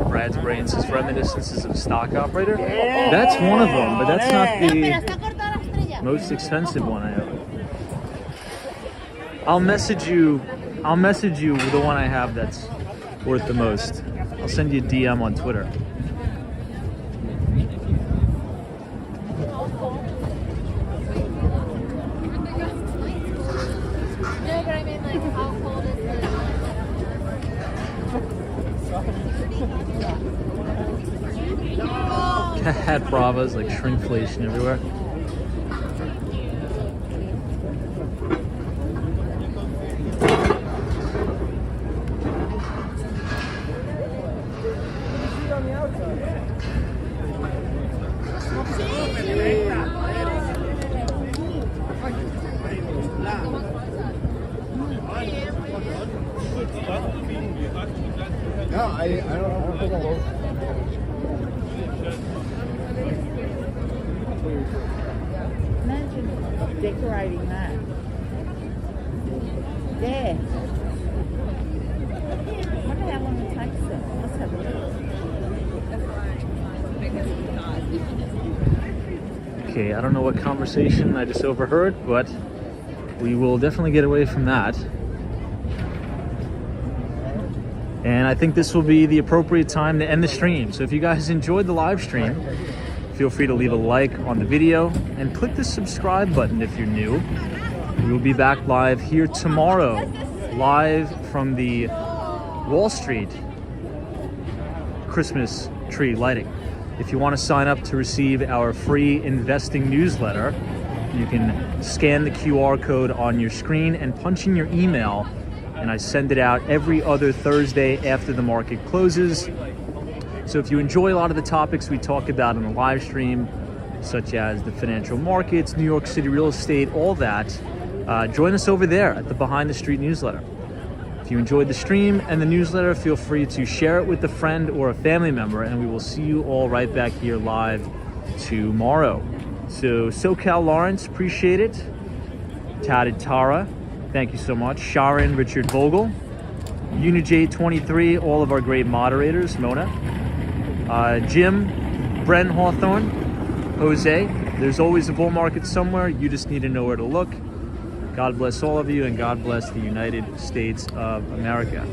Speaker 2: Brad's brain says reminiscences of a stock operator. That's one of them, but that's not the most expensive one I have. I'll message you the one I have that's worth the most. I'll send you a DM on Twitter.
Speaker 3: No, but I mean, like, how cold is it?
Speaker 2: Cat bravas, like shrinkflation everywhere.
Speaker 4: No, I don't think I will.
Speaker 5: Imagine decorating that. There. I wonder how long it takes them. Let's have a look.
Speaker 2: Okay, I don't know what conversation I just overheard, but we will definitely get away from that. And I think this will be the appropriate time to end the stream. So if you guys enjoyed the live stream, feel free to leave a like on the video and click the subscribe button if you're new. We will be back live here tomorrow, live from the Wall Street Christmas tree lighting. If you want to sign up to receive our free investing newsletter, you can scan the QR code on your screen and punch in your email, and I send it out every other Thursday after the market closes. So if you enjoy a lot of the topics we talk about in the live stream, such as the financial markets, New York City real estate, all that, join us over there at the Behind the Street newsletter. If you enjoyed the stream and the newsletter, feel free to share it with a friend or a family member, and we will see you all right back here live tomorrow. So SoCal Lawrence, appreciate it. Tatted Tara, thank you so much. Sharon, Richard Vogel, UniJ23, all of our great moderators, Mona, Jim, Bren Hawthorne, Jose. There's always a bull market somewhere. You just need to know where to look. God bless all of you, and God bless the United States of America.